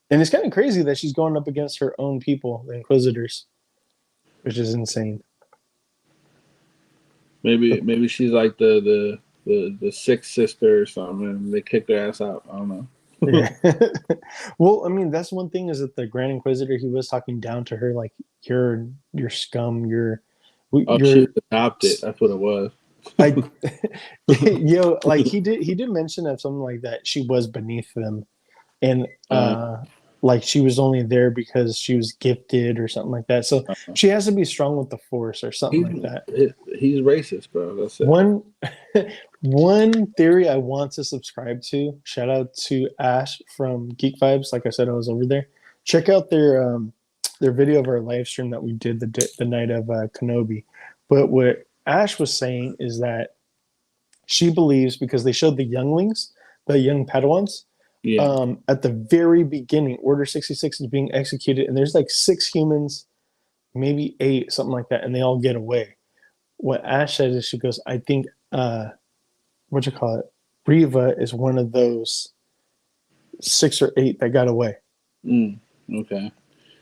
And it's kind of crazy that she's going up against her own people, the Inquisitors, which is insane. Maybe she's like the 6th sister or something, and they kick their ass out. I don't know. Yeah. Well, I mean, that's one thing, is that the Grand Inquisitor, he was talking down to her, like, you're scum, you're she adopted. That's what it was. Like, he did mention of something like that. She was beneath them, and like, she was only there because she was gifted or something like that. So she has to be strong with the Force or something like that. He's racist, bro. That's it. One theory I want to subscribe to. Shout out to Ash from Geek Vibes. Like I said, I was over there. Check out their video of our live stream that we did the night of Kenobi. But what Ash was saying is that she believes, because they showed the younglings, the young Padawans. Yeah. At the very beginning, Order 66 is being executed, and there's like 6 humans, maybe 8, something like that, and they all get away. What Ash says is, she goes, I think, Riva is one of those 6 or 8 that got away. Okay.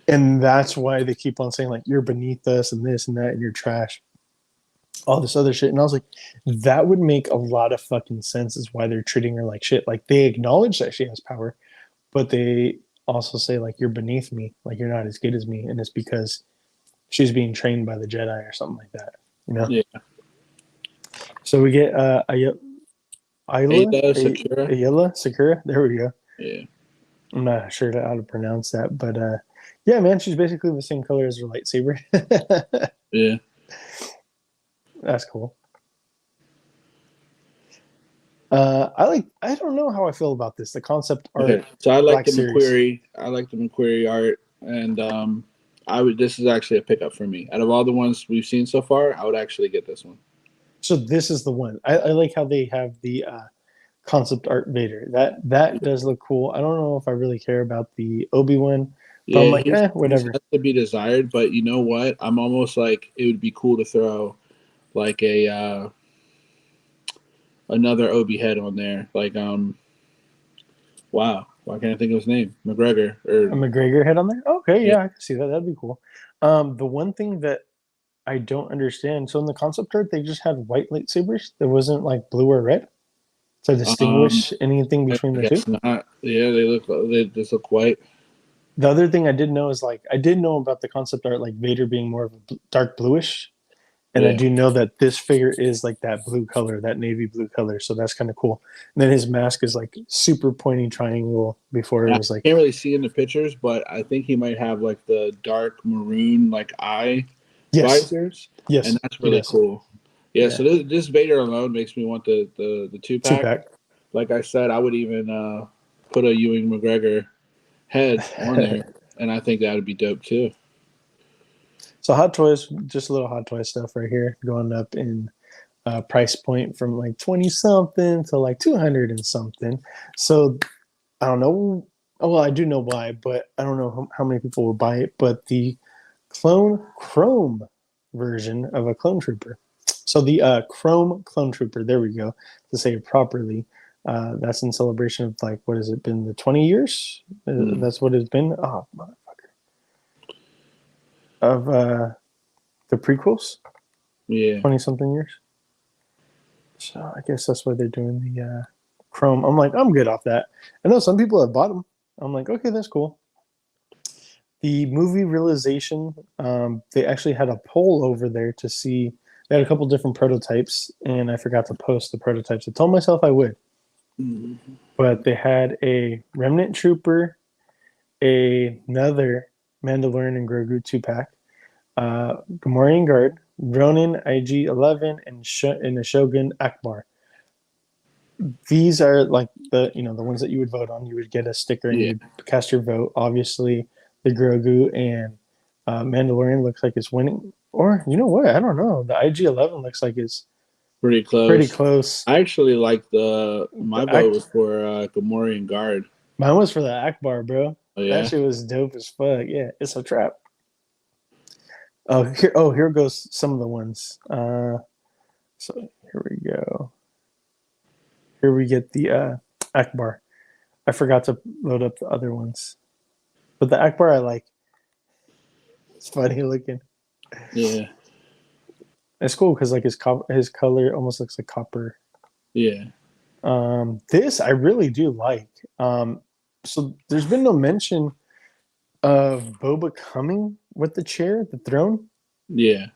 And that's why they keep on saying, like, you're beneath us and this and that, and you're trash. All this other shit. And I was like, that would make a lot of fucking sense, is why they're treating her like shit. Like, they acknowledge that she has power, but they also say, like, you're beneath me, like, you're not as good as me, and it's because she's being trained by the Jedi or something like that, you know? Yeah. So we get Ayla Secura. Sakura. There we go. Yeah. I'm not sure how to pronounce that, but yeah, man, she's basically the same color as her lightsaber. Yeah. That's cool. I don't know how I feel about this. The concept art Okay. So I like Black the Series. McQuarrie. I like the McQuarrie art, and I would. This is actually a pickup for me. Out of all the ones we've seen so far, I would actually get this one. So this is the one. I like how they have the concept art Vader. That does look cool. I don't know if I really care about the Obi-Wan, but I'm Yeah, like, he's whatever. has to be desired, but you know what? I'm almost like it would be cool to throw like a another Obi head on there. Like wow, why can't I think of his name? McGregor or A McGregor head on there? Okay, yeah. yeah, I can see that. That'd be cool. The one thing that I don't understand, so in the concept art, they just had white lightsabers. There wasn't like blue or red to Um, distinguish anything I between the two. guess not. Yeah, they just look white. The other thing I did know is like I did know about the concept art, like Vader being more of a dark bluish, and I Yeah. do know that this figure is like that blue color, that navy blue color. So that's kind of cool. And then his mask is like super pointy triangle. Before it I was like, can't really see in the pictures, but I think he might have like the dark maroon like eye yes, visors, and yes, that's he really does. cool. Yeah, Yeah, so this Vader alone makes me want the two two pack. pack. Like I said, I would even put a Ewing McGregor head on there, and I think that would be dope too. So Hot Toys, just a little Hot Toy stuff right here, going up in price point from like 20 something to like 200 and something. So I don't know. Oh, well, I do know why, but I don't know how many people will buy it. But the clone chrome version of a clone trooper. So the chrome clone trooper, there we go, to say it properly. That's in celebration of like, what has it been, the 20 years? Mm, That's what it's been. Oh, motherfucker. Of the prequels, yeah, 20 something years. So I guess that's why they're doing the chrome. I'm like, I'm good off that. I know some people have bought them. I'm like, okay, that's cool. The movie realization, they actually had a poll over there to see. They had a couple different prototypes, and I forgot to post the prototypes. I told myself I would, mm, but they had a Remnant Trooper, another Mandalorian and Grogu 2 pack, Gamorrean Guard, Ronin IG-11, and the Shogun Akbar. These are like the ones that you would vote on. You would get a sticker and yeah, you would cast your vote. Obviously, the Grogu and Mandalorian looks like it's winning. Or you know what? I don't know. The IG-11 looks like it's pretty pretty close. close. I actually like The my vote Ak- was for Gamorrean Guard. Mine was for the Akbar, bro. Oh That yeah, shit was dope as fuck. Yeah, it's a trap. Oh, here goes some of the ones. So here we go. Here we get the Akbar. I forgot to load up the other ones, but the Akbar I like. It's funny looking. yeah, It's cool because like his color almost looks like copper. yeah, This I really do like. So there's been no mention of Boba coming with the chair, the throne, yeah.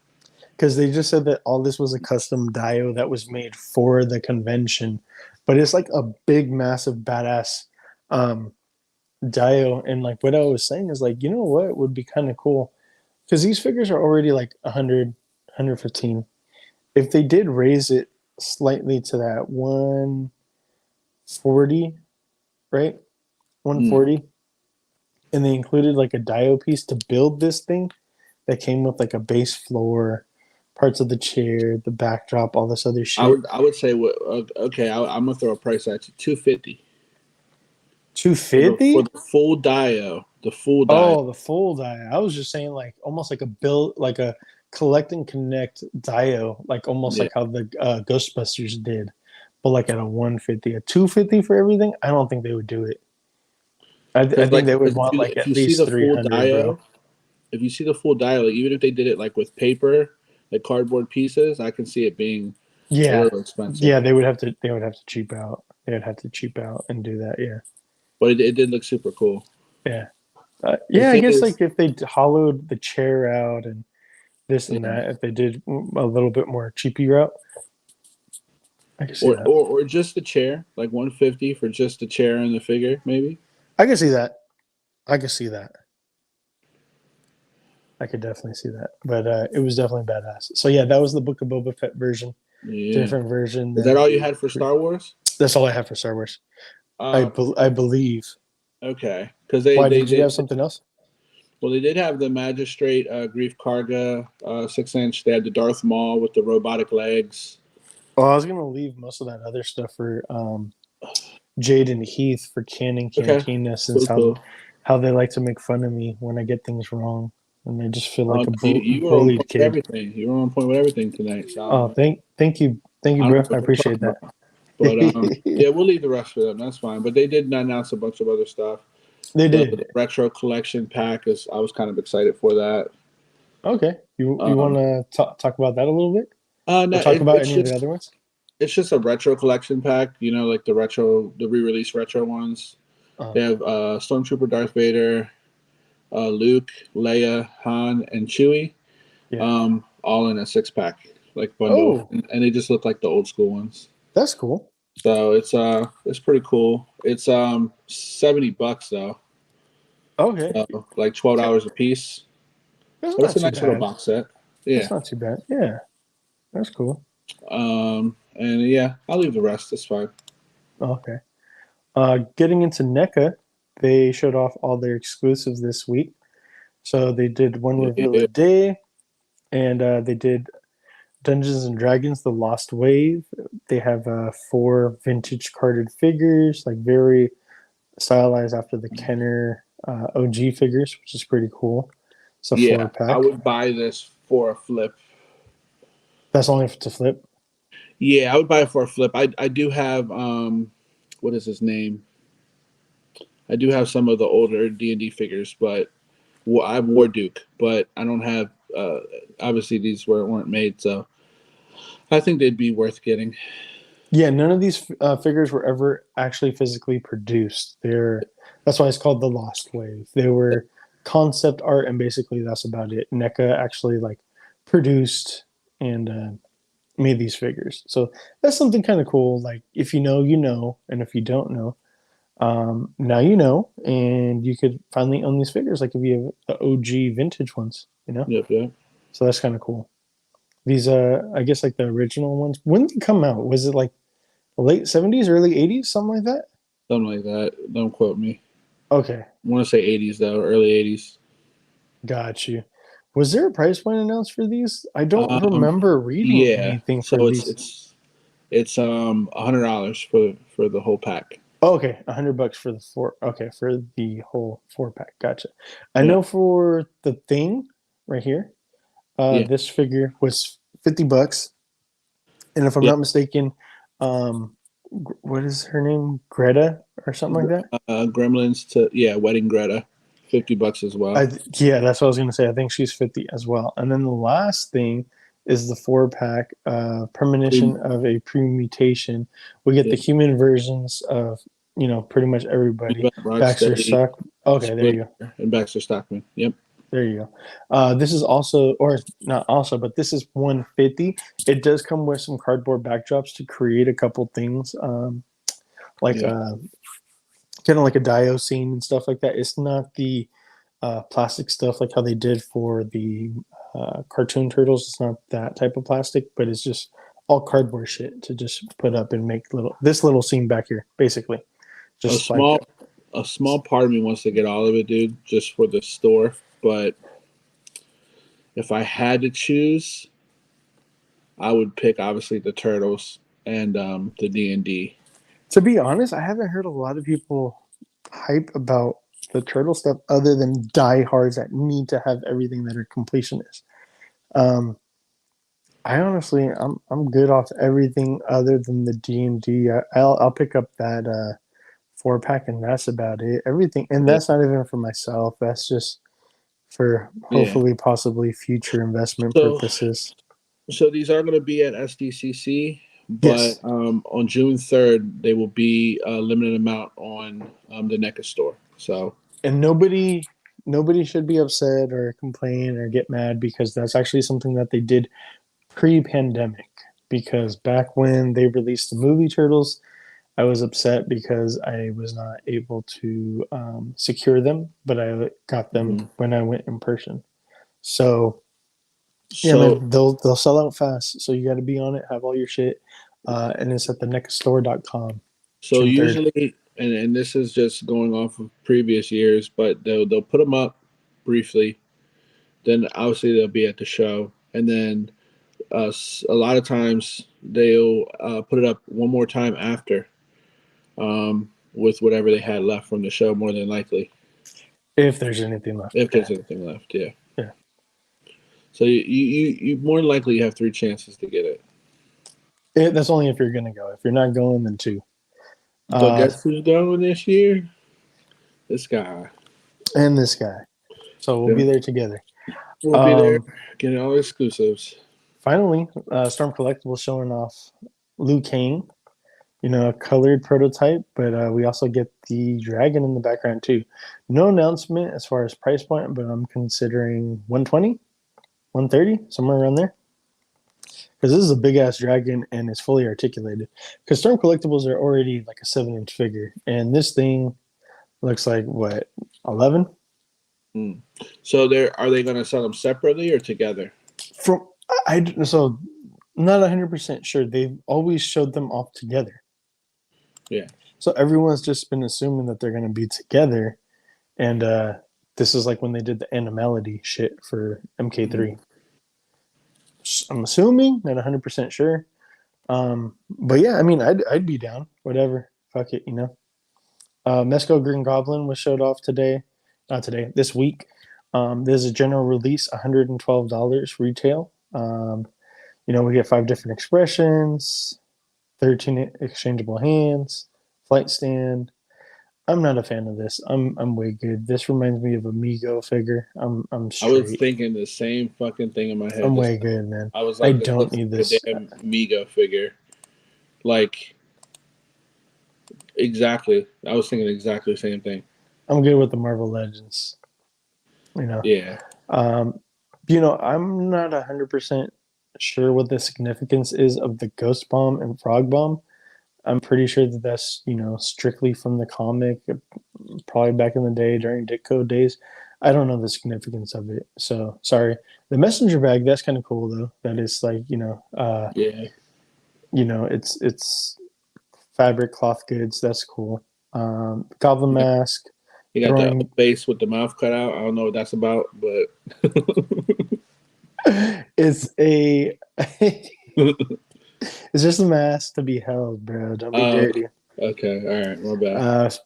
because they just said that all this was a custom dio that was made for the convention, but it's like a big, massive, badass dio. And like what I was saying is like, you know what would be kind of cool because these figures are already like 100, 115. If they did raise it slightly to that 140, right? Mm. 140, and they included like a dio piece to build this thing that came with like a base floor, parts of the chair, the backdrop, all this other shit. I would say okay. I'm gonna throw a price at you 250 for 250? the full dio, the full dio. Oh, the full dio. I was just saying like almost like a build, like a collect and connect dio, like almost Yeah, like how the Ghostbusters did, but like at a 150, a 250 for everything. I don't think they would do it. I because think they would because want like if at you see least the full 300, bro. dio, if you see the full dio, like even if they did it like with paper, like cardboard pieces, I can see it being a Yeah, little expensive. yeah, they would have to cheap out. They would have to cheap out and do that. Yeah, But it did look super cool. yeah, The yeah. I thing guess is, like if they hollowed the chair out and this and yeah, that, if they did a little bit more cheapy route, I could see that. or just the chair, like 150 for just the chair and the figure, maybe. I can see that. I could see that. I could definitely see that. But it was definitely badass. So yeah, that was the Book of Boba Fett version. Yeah. Different version. Is that all you had for Star Wars? That's all I have for Star Wars. I believe. Okay. Because Why they did you have something else? Well, they did have the Magistrate Grief Karga 6-inch. They had the Darth Maul with the robotic legs. Well, I was gonna leave most of that other stuff for Jade and Heath for Canon Cantina, since Cool. how they like to make fun of me when I get things wrong, and they just feel like a you were on bullied point kid. with everything. You were on point with everything tonight. So Oh, thank you, bro. I appreciate that. But yeah, we'll leave the rest for them. That's fine. But they did announce a bunch of other stuff. They did. The retro collection pack I was kind of excited for that. Okay, you want to talk about that a little bit? No, or talk about any of the other ones. It's just a retro collection pack. You know, like the re-release retro ones. They have Stormtrooper Darth Vader, Luke, Leia, Han, and Chewie. Yeah. All in a 6-pack, like bundle, and they just look like the old school ones. That's cool. So it's pretty cool. It's $70 though. Okay. So, like $12 a piece. It's a nice little box set. Yeah. That's not too bad. Yeah. That's cool. And yeah, I'll leave the rest. It's fine. Okay. Getting into NECA, they showed off all their exclusives this week. So they did one reveal a day, and they did Dungeons and Dragons: The Lost Wave. They have 4 vintage carded figures, like very stylized after the Kenner OG figures, which is pretty cool. So 4-pack. I would buy this for a flip. That's only to flip? Yeah, I would buy it for a flip. I do have what is his name? I do have some of the older D&D figures, but I have War Duke, but I don't have obviously these weren't made, so I think they'd be worth getting. Yeah, none of these figures were ever actually physically produced. That's why it's called the Lost Wave. They were concept art, and basically that's about it. NECA actually like produced and made these figures, so that's something kind of cool. Like if you know, you know, and if you don't know, now you know, and you could finally own these figures. Like if you have the OG vintage ones, you know. Yep. So that's kind of cool. These I guess like the original ones. When did they come out? Was it like late 70s, early 80s, something like that? Something like that. Don't quote me. Okay. I want to say 80s though, early 80s. Got you. Was there a price point announced for these? I don't remember reading anything for these. It's $100 for the whole pack. Oh, okay, $100 for the 4. Okay, for the whole 4-pack. Gotcha. I know for the thing right here, this figure was $50, and if I'm not mistaken, what is her name? Greta or something like that? Gremlins Wedding Greta. $50 as well. That's what I was going to say. I think she's 50 as well. And then the last thing is the 4-pack premonition of a premutation. We get the human versions of pretty much everybody. Baxter Stock. Okay, there you go. And Baxter Stockman. Yep. There you go. This is also, or not also, but this is $150. It does come with some cardboard backdrops to create a couple things, kind of like a dio scene and stuff like that. It's not the plastic stuff like how they did for the cartoon turtles. It's not that type of plastic, but it's just all cardboard shit to just put up and make this little scene back here, basically. Just a small part of me wants to get all of it, dude, just for the store. But if I had to choose, I would pick obviously the Turtles and the D&D. To be honest, I haven't heard a lot of people hype about the Turtle stuff other than diehards that need to have everything that are completionist. I honestly, I'm good off everything other than the D&D. I'll pick up that 4-pack, and that's about it. Everything, and that's not even for myself. That's just for hopefully, possibly future investment purposes. So these are going to be at SDCC, but on June 3rd, they will be a limited amount on the NECA store. So, and nobody should be upset or complain or get mad, because that's actually something that they did pre-pandemic. Because back when they released the movie Turtles, I was upset because I was not able to secure them, but I got them when I went in person. So yeah, So man, they'll sell out fast. So you got to be on it, have all your shit, and it's at thenextstore.com. so June 3rd. usually, and this is just going off of previous years, but they'll put them up briefly. Then obviously they'll be at the show, and then a lot of times they'll put it up one more time after, with whatever they had left from the show, more than likely, If there's anything left. if Okay. there's anything left. Yeah. Yeah. So you more than likely have 3 chances to get it. That's only if you're going to go. If you're not going, then 2. But guess who's going this year? This guy. And this guy. So we'll be there together. We'll be there getting all the exclusives. Finally, Storm Collectibles showing off Liu Kang, a colored prototype, but we also get the dragon in the background too. No announcement as far as price point, but I'm considering 120, 130, somewhere around there. Because this is a big ass dragon and it's fully articulated. Because Storm Collectibles are already like a 7-inch figure, and this thing looks like what, 11? So are they going to sell them separately or together? So not 100% sure. They've always showed them off together. Yeah. So everyone's just been assuming that they're going to be together, and this is like when they did the Animality shit for MK3. I'm assuming, not 100% sure. But yeah, I mean, I'd be down. Whatever. Fuck it, Mezco Green Goblin was showed off today. Not today, this week. There's a general release, $112 retail. We get 5 different expressions, 13 exchangeable hands, flight stand. I'm not a fan of this. I'm way good. This reminds me of a Mego figure. I'm straight. I was thinking the same fucking thing in my head. I'm way good, man. I was like, I don't need this. A damn Mego figure. Like, exactly. I was thinking exactly the same thing. I'm good with the Marvel Legends. Yeah. I'm not 100% sure what the significance is of the Ghost Bomb and Frog Bomb. I'm pretty sure that that's, strictly from the comic, probably back in the day during Ditko days. I don't know the significance of it. So, sorry. The messenger bag, that's kind of cool, though. That is like, yeah. It's fabric, cloth goods. That's cool. Goblin mask. You got the face with the mouth cut out. I don't know what that's about, but... It's it's just a mask to be held, bro. Don't be dirty. Okay, all right, my bad.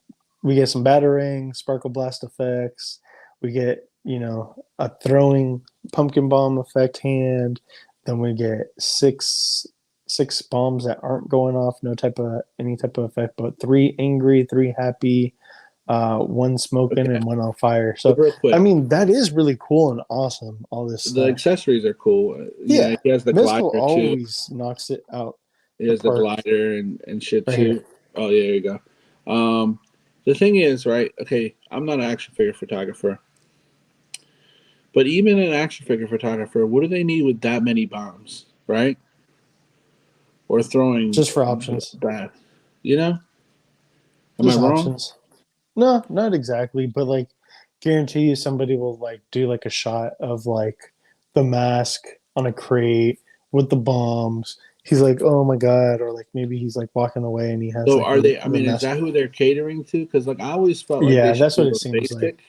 We get some Batarang, Sparkle Blast effects. We get, a throwing pumpkin bomb effect hand. Then we get six bombs that aren't going off, any type of effect, but 3 angry, 3 happy, 1 smoking, and 1 on fire. So I mean, that is really cool and awesome. All this stuff. The accessories are cool. Yeah, he has the glider too. Always knocks it out. He has the glider and shit right too. Here. Oh yeah, there you go. The thing is, right? Okay, I'm not an action figure photographer, but even an action figure photographer, what do they need with that many bombs, right? Or throwing just for options. Bad, Am just I wrong? Options. No, not exactly, but like, guarantee you somebody will like do like a shot of like the mask on a crate with the bombs. He's like, oh my god, or like maybe he's like walking away and he has. So like, are they? I mean, is that who they're catering to? Because like I always felt like yeah, that's what it seems like.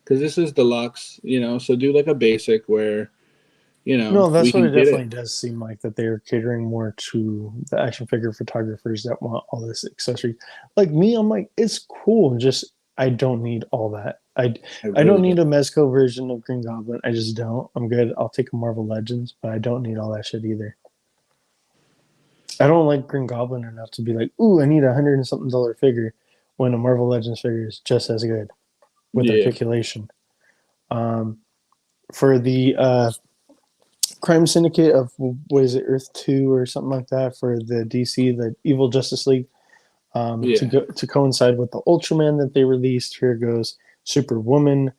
Because this is deluxe, so do like a basic where, No, that's what it definitely does seem like, that they're catering more to the action figure photographers that want all this accessory. Like me, I'm like, it's cool. Just I don't need all that. I don't need a Mezco version of Green Goblin. I just don't. I'm good. I'll take a Marvel Legends, but I don't need all that shit either. I don't like Green Goblin enough to be like, ooh, I need $100 and something figure, when a Marvel Legends figure is just as good with articulation. For the Crime Syndicate of, what is it, Earth 2 or something like that, for the DC, the Evil Justice League, to coincide with the Ultraman that they released. Here goes Superwoman.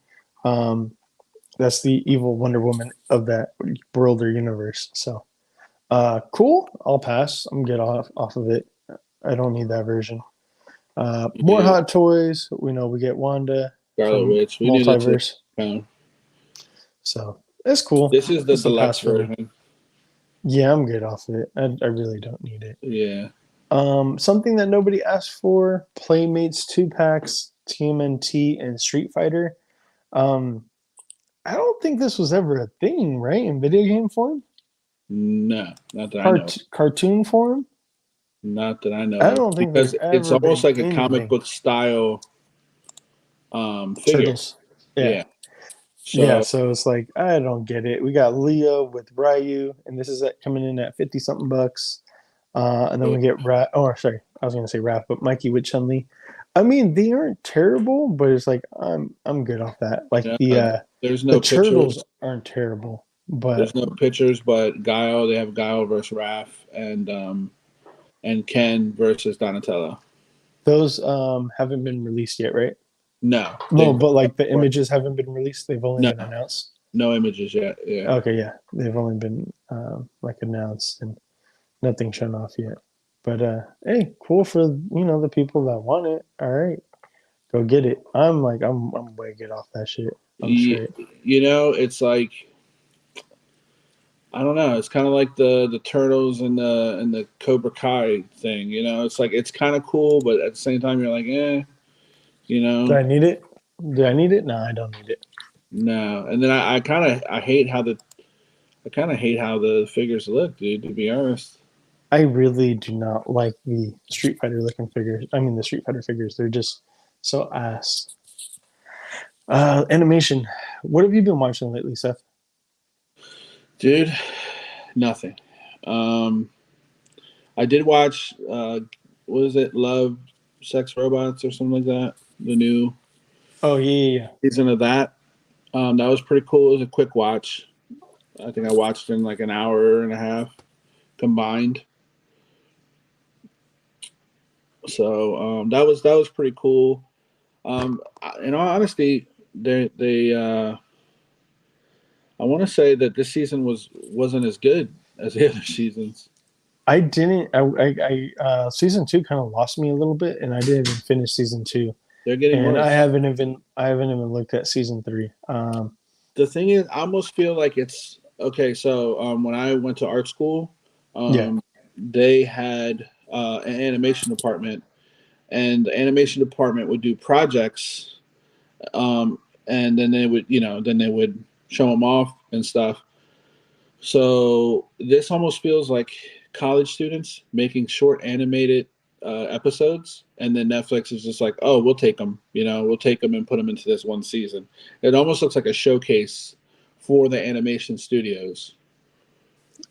That's the evil Wonder Woman of that world or universe. So cool. I'll pass. I'm good off of it. I don't need that version. More Yeah, Hot Toys. We know we get Wanda Scarlet from Witch. We knew that too. Multiverse. So it's cool. This is the It's a pass deluxe for me. version. Yeah, I'm good off of it. I really don't need it. Yeah. Something that nobody asked for: Playmates 2 packs, TMNT, and Street Fighter. Um, I don't think this was ever a thing, right? In video game form, No, not that I know. cartoon form. Not that I know I of. don't think Because there's it's ever almost been like a comic anything. book style figure. Turtles. Yeah. Yeah. Yeah, So so it's like I don't get it. We got Leo with Ryu, and this is coming in at 50 something bucks. And then we get Oh, sorry, I was gonna say Raph, but Mikey with Chun Li. I mean, they aren't terrible, but it's like I'm good off that. Like yeah, there's the no turtles pictures. aren't terrible, but There's no pictures, but Guile, they have Guile versus Raph and Ken versus Donatello. those haven't been released yet, right? No. No, but like the images haven't been released. They've only No. been announced. No images yet. Yeah. Okay, yeah, they've only been like announced and nothing shown off yet. But hey, cool for the people that want it. All right, go get it. I'm way good off that shit. I'm straight. It's like I don't know. It's kind of like the turtles and the Cobra Kai thing. It's like it's kind of cool, but at the same time, you're like, Do I need it? Do I need it? No, I don't need it. no. And then I kind of I hate how the figures look, dude. To be honest. I really do not like the Street Fighter looking figures. I mean, the Street Fighter figures. They're just so ass. Animation. What have you been watching lately, Seth? Dude, nothing. I did watch what is it, Love, Sex, Robots or something like that. The new Oh yeah. season of that. That was pretty cool. It was a quick watch. I think I watched in like an hour and a half combined. So that was pretty cool. In all honesty, I want to say that this season wasn't as good as the other seasons. I didn't. Season 2 kind of lost me a little bit, and I didn't even finish season 2. They're getting And worse. I haven't even looked at season 3. The thing is, I almost feel like it's okay. So when I went to art school, Yeah. they had an animation department, and the animation department would do projects, and then they would show them off and stuff. So this almost feels like college students making short animated episodes, and then Netflix is just like, "Oh, we'll take them. We'll take them and put them into this one season." It almost looks like a showcase for the animation studios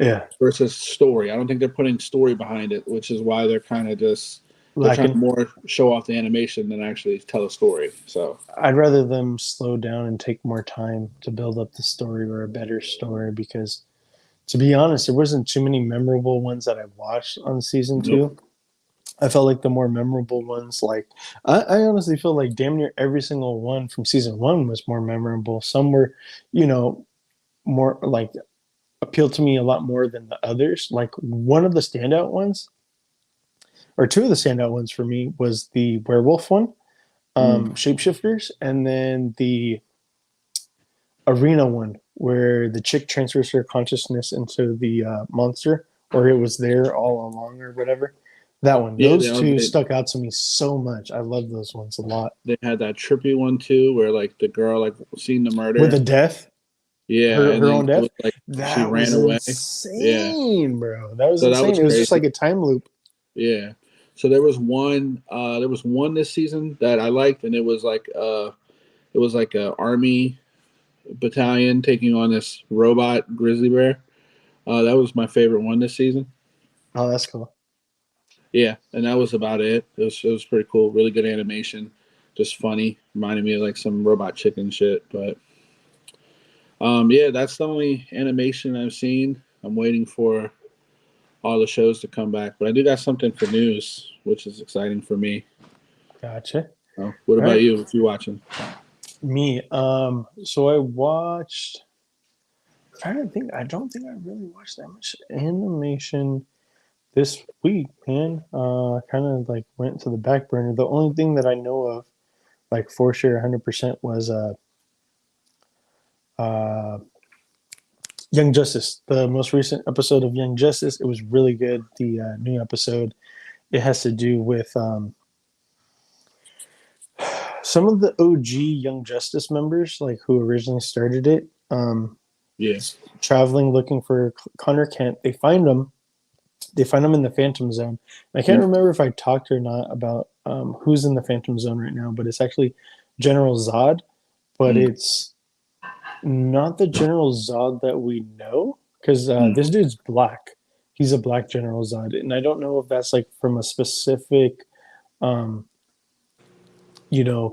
Yeah. versus story. I don't think they're putting story behind it, which is why they're kind of just they're trying to Lacking. more show off the animation than actually tell a story. So I'd rather them slow down and take more time to build up the story or a better story because, to be honest, there wasn't too many memorable ones that I watched on season nope. 2. I felt like the more memorable ones, like I honestly feel like damn near every single one from season 1 was more memorable. Some were, more like appealed to me a lot more than the others. Like one of the standout ones, or two of the standout ones for me, was the werewolf one, shapeshifters, and then the arena one where the chick transfers her consciousness into the monster, or it was there all along, or whatever. That one, Yeah, those two stuck out to me so much. I love those ones a lot. they had that trippy one too, where like the girl like seen the murder With the death, yeah, her and then own it death, was like she that ran was away. Yeah, insane, bro. That was so that insane. was It was just crazy. like a time loop. Yeah, so there was one. There was one this season that I liked, and it was like a army battalion taking on this robot grizzly bear. That was my favorite one this season. Oh, that's cool. Yeah, and that was about it. It was pretty cool. Really good animation, just funny. Reminded me of like some robot chicken shit. But yeah, that's the only animation I've seen. I'm waiting for all the shows to come back, but I do got something for news, which is exciting for me. Gotcha. What All about right. you? What you watching? Me. So I watched. I'm trying to think. I don't think I really watched that much animation this week, man, kind of like went to the back burner. The only thing that I know of, like for sure, 100% was uh, Young Justice, the most recent episode of Young Justice. It was really good. The new episode. It has to do with some of the OG Young Justice members, like who originally started it. Yeah. Traveling looking for Connor Kent. They find him. They find him in the Phantom Zone. I can't remember if I talked or not about who's in the Phantom Zone right now, but it's actually General Zod. But it's not the General Zod that we know, because this dude's black. He's a black General Zod, and I don't know if that's like from a specific,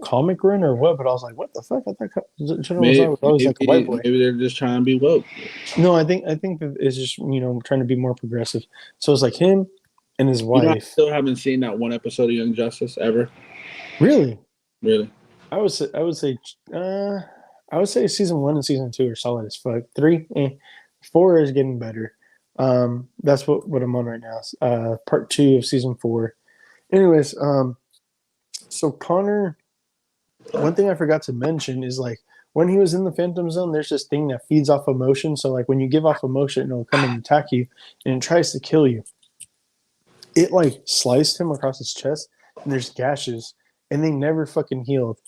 comic run or what. But I was like, what the fuck? I thought General Zod was always like a white boy. Maybe they're just trying to be woke. No, I think that it's just trying to be more progressive. So it's like him and his wife. I still haven't seen that one episode of Young Justice ever. Really? Really? I would say season 1 and season 2 are solid as fuck. 3, 4 is getting better. That's what I'm on right now. Part 2 of season 4. Anyways, so Connor, one thing I forgot to mention is like when he was in the Phantom Zone, there's this thing that feeds off emotion. So like when you give off emotion, it'll come and attack you and it tries to kill you. It like sliced him across his chest and there's gashes and they never fucking healed.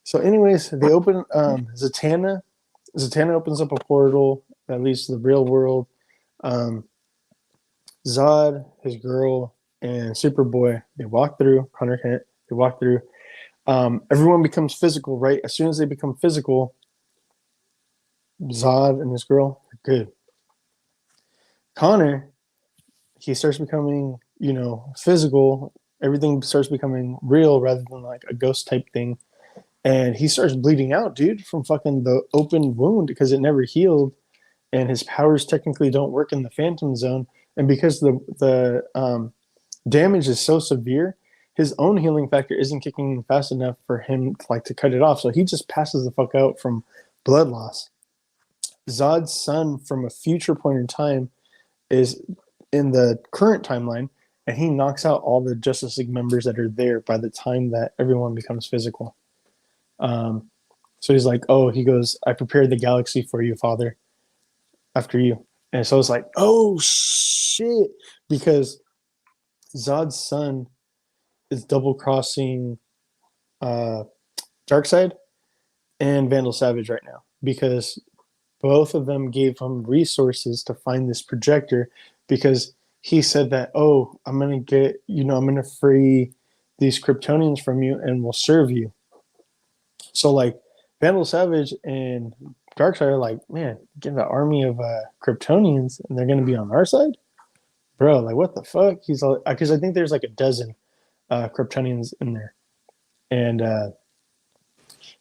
So anyways, they open Zatanna opens up a portal that leads to the real world. Zod, his girl, and Superboy, they walk through. Connor Kent, they walk through. Everyone becomes physical, right? As soon as they become physical, Zod and his girl are good. Connor, he starts becoming, physical. Everything starts becoming real rather than like a ghost type thing. And he starts bleeding out, dude, from fucking the open wound because it never healed. And his powers technically don't work in the Phantom Zone. And because the damage is so severe, his own healing factor isn't kicking fast enough for him to cut it off. So he just passes the fuck out from blood loss. Zod's son from a future point in time is in the current timeline, and he knocks out all the Justice League members that are there by the time that everyone becomes physical. So he's like, he goes, I prepared the galaxy for you, Father, after you. And so it's like, oh shit, because Zod's son is double crossing Darkseid and Vandal Savage right now because both of them gave him resources to find this projector because he said that, I'm going to get, I'm going to free these Kryptonians from you and we'll serve you. So like Vandal Savage and Darkseid are like, man, get an army of Kryptonians and they're going to be on our side? Bro, like what the fuck? He's like, because I think there's like a dozen Kryptonians in there. And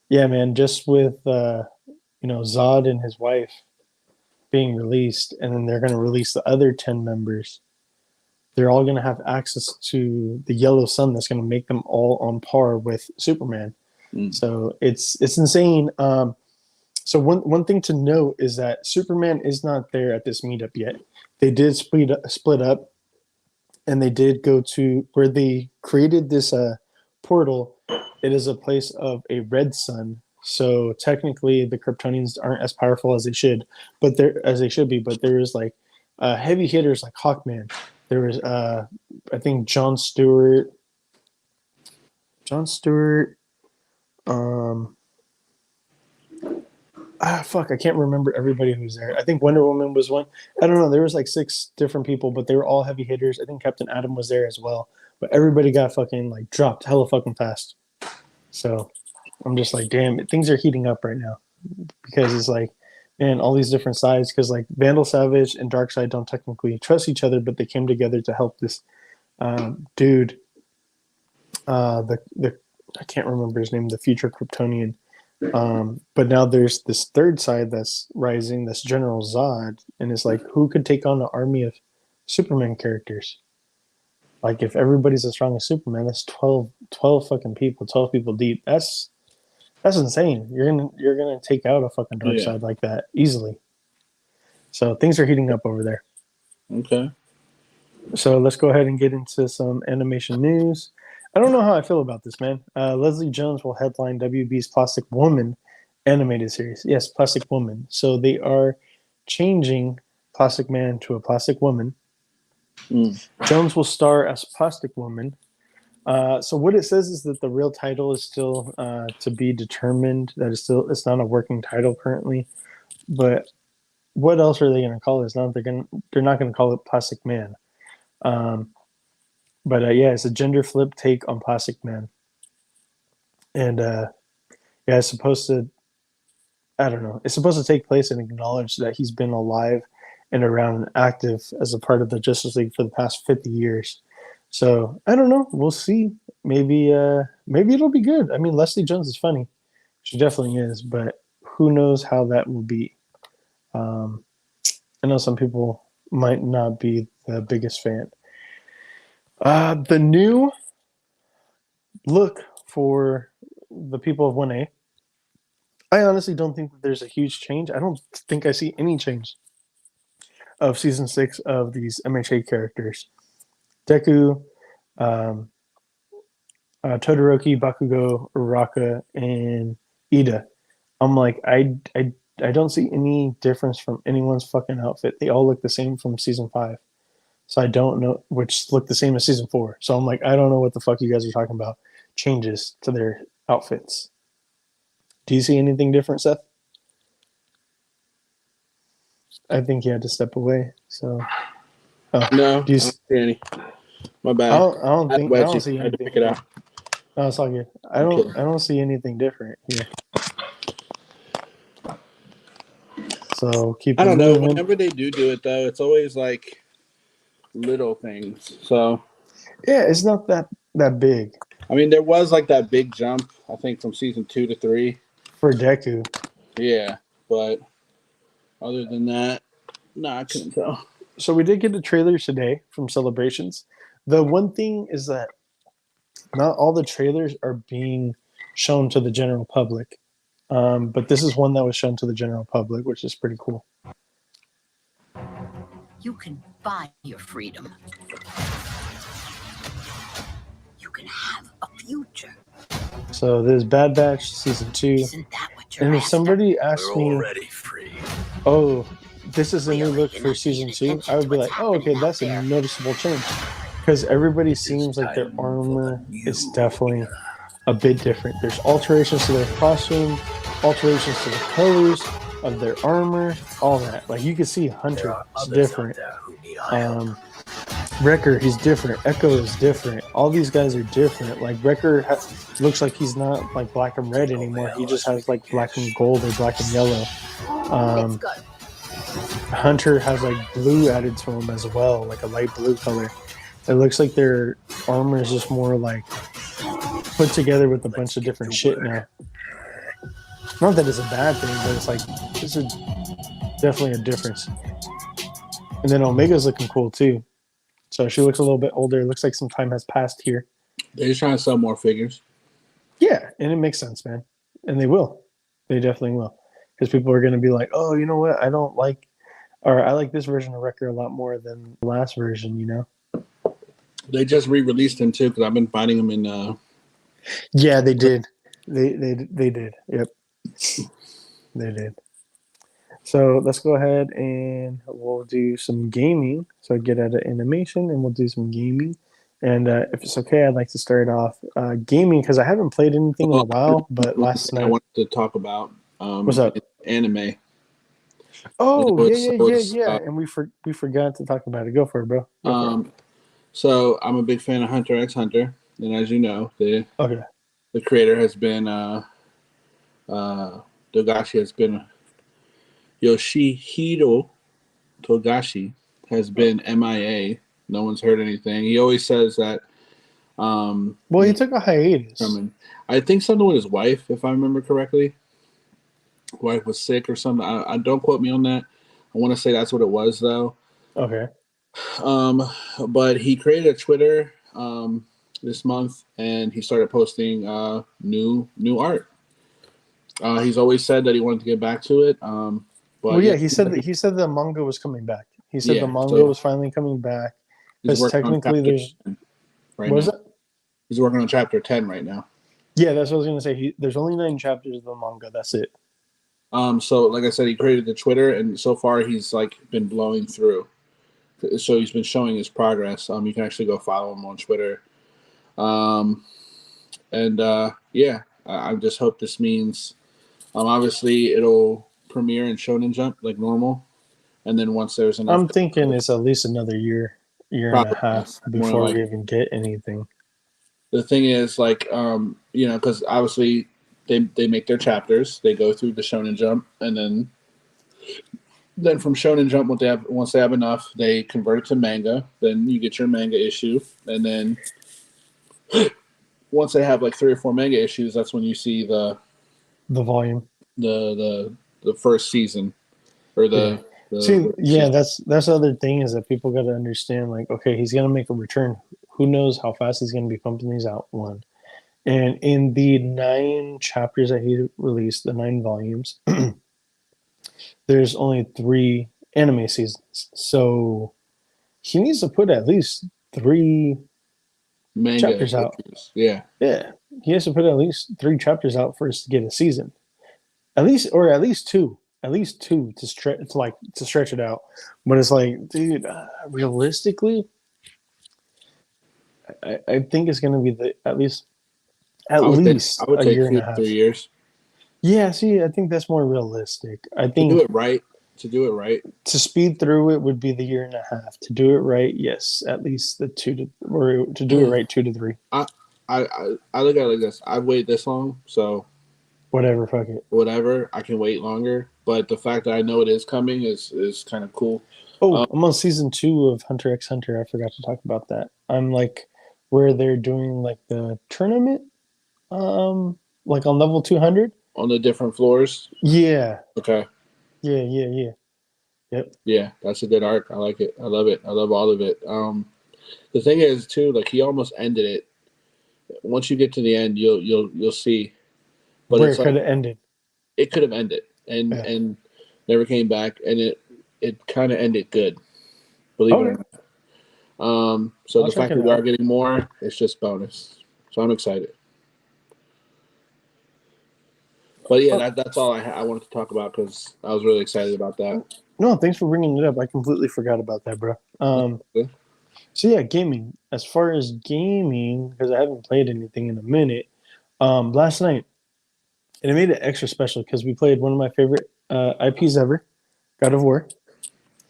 yeah, man, just with Zod and his wife being released, and then they're going to release the other 10 members, they're all going to have access to the yellow sun that's going to make them all on par with Superman. So it's insane. So one thing to note is that Superman is not there at this meetup yet. They did split up, and they did go to where they created this portal. It is a place of a red sun. So technically, the Kryptonians aren't as powerful as they should, but there is like heavy hitters like Hawkman. There was I think John Stewart. I can't remember everybody who's there. I think Wonder Woman was one. I don't know. There was like 6 different people, but they were all heavy hitters. I think Captain Atom was there as well. But everybody got fucking like dropped hella fucking fast. So I'm just like, damn, things are heating up right now because it's like, man, all these different sides. Because like Vandal Savage and Darkseid don't technically trust each other, but they came together to help this dude. I can't remember his name. The future Kryptonian. But now there's this third side that's rising, that's General Zod, and it's like, who could take on an army of Superman characters? Like, if everybody's as strong as Superman, that's 12 fucking people, 12 people deep. That's insane. You're gonna take out a fucking Darkseid like that easily. So things are heating up over there. Okay. So let's go ahead and get into some animation news. I don't know how I feel about this, man. Leslie Jones will headline WB's Plastic Woman animated series. Yes, Plastic Woman. So they are changing Plastic Man to a Plastic Woman. Jones will star as Plastic Woman. So what it says is that the real title is still to be determined. That is still, it's not a working title currently. But what else are they going to call it? It's not they're not going to call it Plastic Man. But yeah, it's a gender flip take on Plastic Man, and yeah, it's supposed to. I don't know. It's supposed to take place and acknowledge that he's been alive and around and active as a part of the Justice League for the past 50 years. So I don't know. We'll see. Maybe it'll be good. I mean, Leslie Jones is funny. She definitely is, but who knows how that will be. I know some people might not be the biggest fan. The new look for the people of 1A, I honestly don't think that there's a huge change. I don't think I see any change of season 6 of these MHA characters. Deku, Todoroki, Bakugo, Uraraka, and Ida. I'm like, I don't see any difference from anyone's fucking outfit. They all look the same from season 5. So I don't know, which look the same as season 4. So I'm like, I don't know what the fuck you guys are talking about. Changes to their outfits. Do you see anything different, Seth? I think he had to step away. So, No, do you I don't see any. My bad. I don't see I had to anything. pick it out. No, it's all good. I don't see anything different here. So keep. I don't know. moving. Whenever they do it, though, it's always like little things. So yeah, it's not that big I mean, there was like that big jump. I think from season 2 to 3. for Deku. Yeah, but other than that, no, I couldn't tell. So we did get the trailers today from Celebrations. The one thing is that not all the trailers are being shown to the general public. But this is one that was shown to the general public, which is pretty cool. You can buy your freedom. You can have a future. So there's Bad Batch season 2. Isn't that what you're And if after? somebody asked We're me, already free. oh, this is a new Really? look You're for not season paying 2, I would be like, attention oh, to what's okay, happening that's out a there. noticeable change. Because everybody seems like their armor is definitely a bit different. There's alterations to their costume, alterations to the colors of their armor, all that. Like you can see Hunter is different. Wrecker, he's different. Echo is different. All these guys are different. Like Wrecker looks like he's not like black and red anymore. He just has like black and gold or black and yellow. It's good. Hunter has like blue added to him as well, like a light blue color. It looks like their armor is just more like put together with a bunch of different shit now. Not that it's a bad thing, but it's like this is definitely a difference. And then Omega's looking cool too. So she looks a little bit older. It looks like some time has passed here. They're just trying to sell more figures. Yeah, and it makes sense, man. And they will. They definitely will. Because people are going to be like, oh, you know what? I like this version of Wrecker a lot more than the last version, you know? They just re-released him too, because I've been finding him in. Yeah, they did. They did. Yep, they did. So let's go ahead and we'll do some gaming. So get out of animation and we'll do some gaming. And if it's okay, I'd like to start off gaming because I haven't played anything in a while. But last night I wanted to talk about what's up? Anime. Oh yeah. And we forgot to talk about it. Go for it, bro. So I'm a big fan of Hunter x Hunter, and as you know, the creator has been Togashi has been Yoshihiro Togashi has been MIA. No one's heard anything. He always says that. Well, he took a hiatus. I think something with his wife, if I remember correctly. Wife was sick or something. I don't quote me on that. I want to say that's what it was though. Okay. But he created a Twitter this month, and he started posting new art. He's always said that he wanted to get back to it. But he said the manga was coming back. He said the manga was finally coming back, He's Because working on technically, chapter there's 10 right what was now. that? He's working on chapter 10 right now. Yeah, that's what I was gonna say. There's only 9 chapters of the manga. That's it. So like I said, he created the Twitter, and so far he's like been blowing through. So he's been showing his progress. You can actually go follow him on Twitter. Yeah, I just hope this means. Obviously it'll premiere in Shonen Jump like normal, and then once there's enough, I'm thinking it's at least another year and a probably half more before like. we even get anything. The thing is, like, because obviously they make their chapters, they go through the Shonen Jump, and then from Shonen Jump, once they have enough, they convert it to manga. Then you get your manga issue, and then once they have like 3 or 4 manga issues, that's when you see the Volume. the first season or Yeah. the See, yeah, season. that's the other thing is that people got to understand. Like, okay, he's gonna make a return. Who knows how fast he's gonna be pumping these out? One, and in the 9 chapters that he released, the 9 volumes, there's only 3 anime seasons. So he needs to put at least 3 Manga chapters out. issues. Yeah. Yeah, he has to put at least 3 chapters out for us to get a season. At least two. At least 2 to stretch it out. But it's like, dude, realistically, I think it's gonna be at least I would a take year and 2 a to half. 3 years Yeah, see, I think that's more realistic. I to think do it right. to speed through it would be the year and a half. To do it right, yes, at least to do it right 2 to 3. I look at it like this. I've waited this long, so Whatever, fuck it. whatever. I can wait longer, but the fact that I know it is coming is kind of cool. Oh, I'm on season 2 of Hunter x Hunter. I forgot to talk about that. I'm like where they're doing like the tournament, like on level 200. On the different floors. Yeah, Okay. yeah. Yep. Yeah, that's a good arc. I like it. I love it. I love all of it. The thing is too, like he almost ended it. Once you get to the end, you'll see. But Where it's it could like have ended. it could have ended Yeah. and never came back, and it kind of ended good. Believe it or Okay. not. So I'll the check fact it that we are out. getting more, it's just bonus. So I'm excited. But yeah, that's all I wanted to talk about because I was really excited about that. No, thanks for bringing it up. I completely forgot about that, bro. Yeah. So yeah, gaming. As far as gaming, because I haven't played anything in a minute. Last night, and it made it extra special because we played one of my favorite IPs ever, God of War.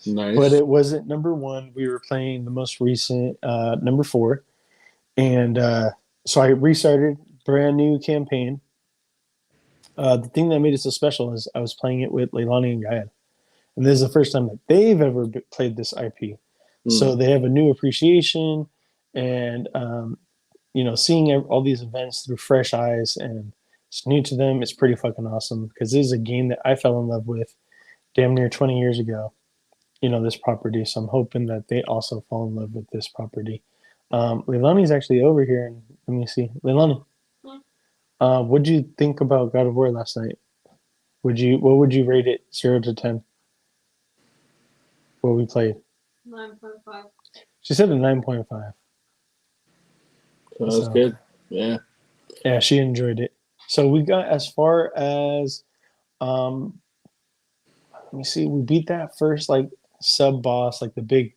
Nice. But it wasn't number 1. We were playing the most recent number 4, and so I restarted brand new campaign. The thing that made it so special is I was playing it with Leilani and Gaia, and this is the first time that they've ever played this IP. So they have a new appreciation, and seeing all these events through fresh eyes and it's new to them. It's pretty fucking awesome because this is a game that I fell in love with damn near 20 years ago. This property. So I'm hoping that they also fall in love with this property. Leilani's actually over here, and let me see. Leilani, what'd you think about God of War last night? What would you rate it 0 to 10? What we played? 9.5. She said a 9.5. So that's good. Yeah. Yeah, she enjoyed it. So we got as far as, let me see, we beat that first like sub boss, like the big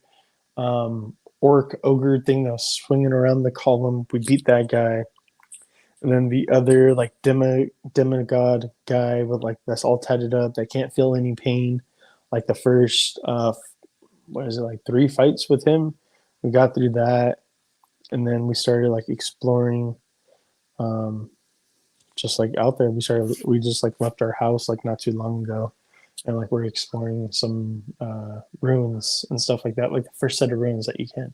orc ogre thing that was swinging around the column. We beat that guy, and then the other like demigod guy with like that's all tatted up that can't feel any pain. Like the first, what is it, like 3 fights with him? We got through that, and then we started like exploring. Just like out there, we just like left our house like not too long ago, and like we're exploring some ruins and stuff like that, like the first set of ruins that you can.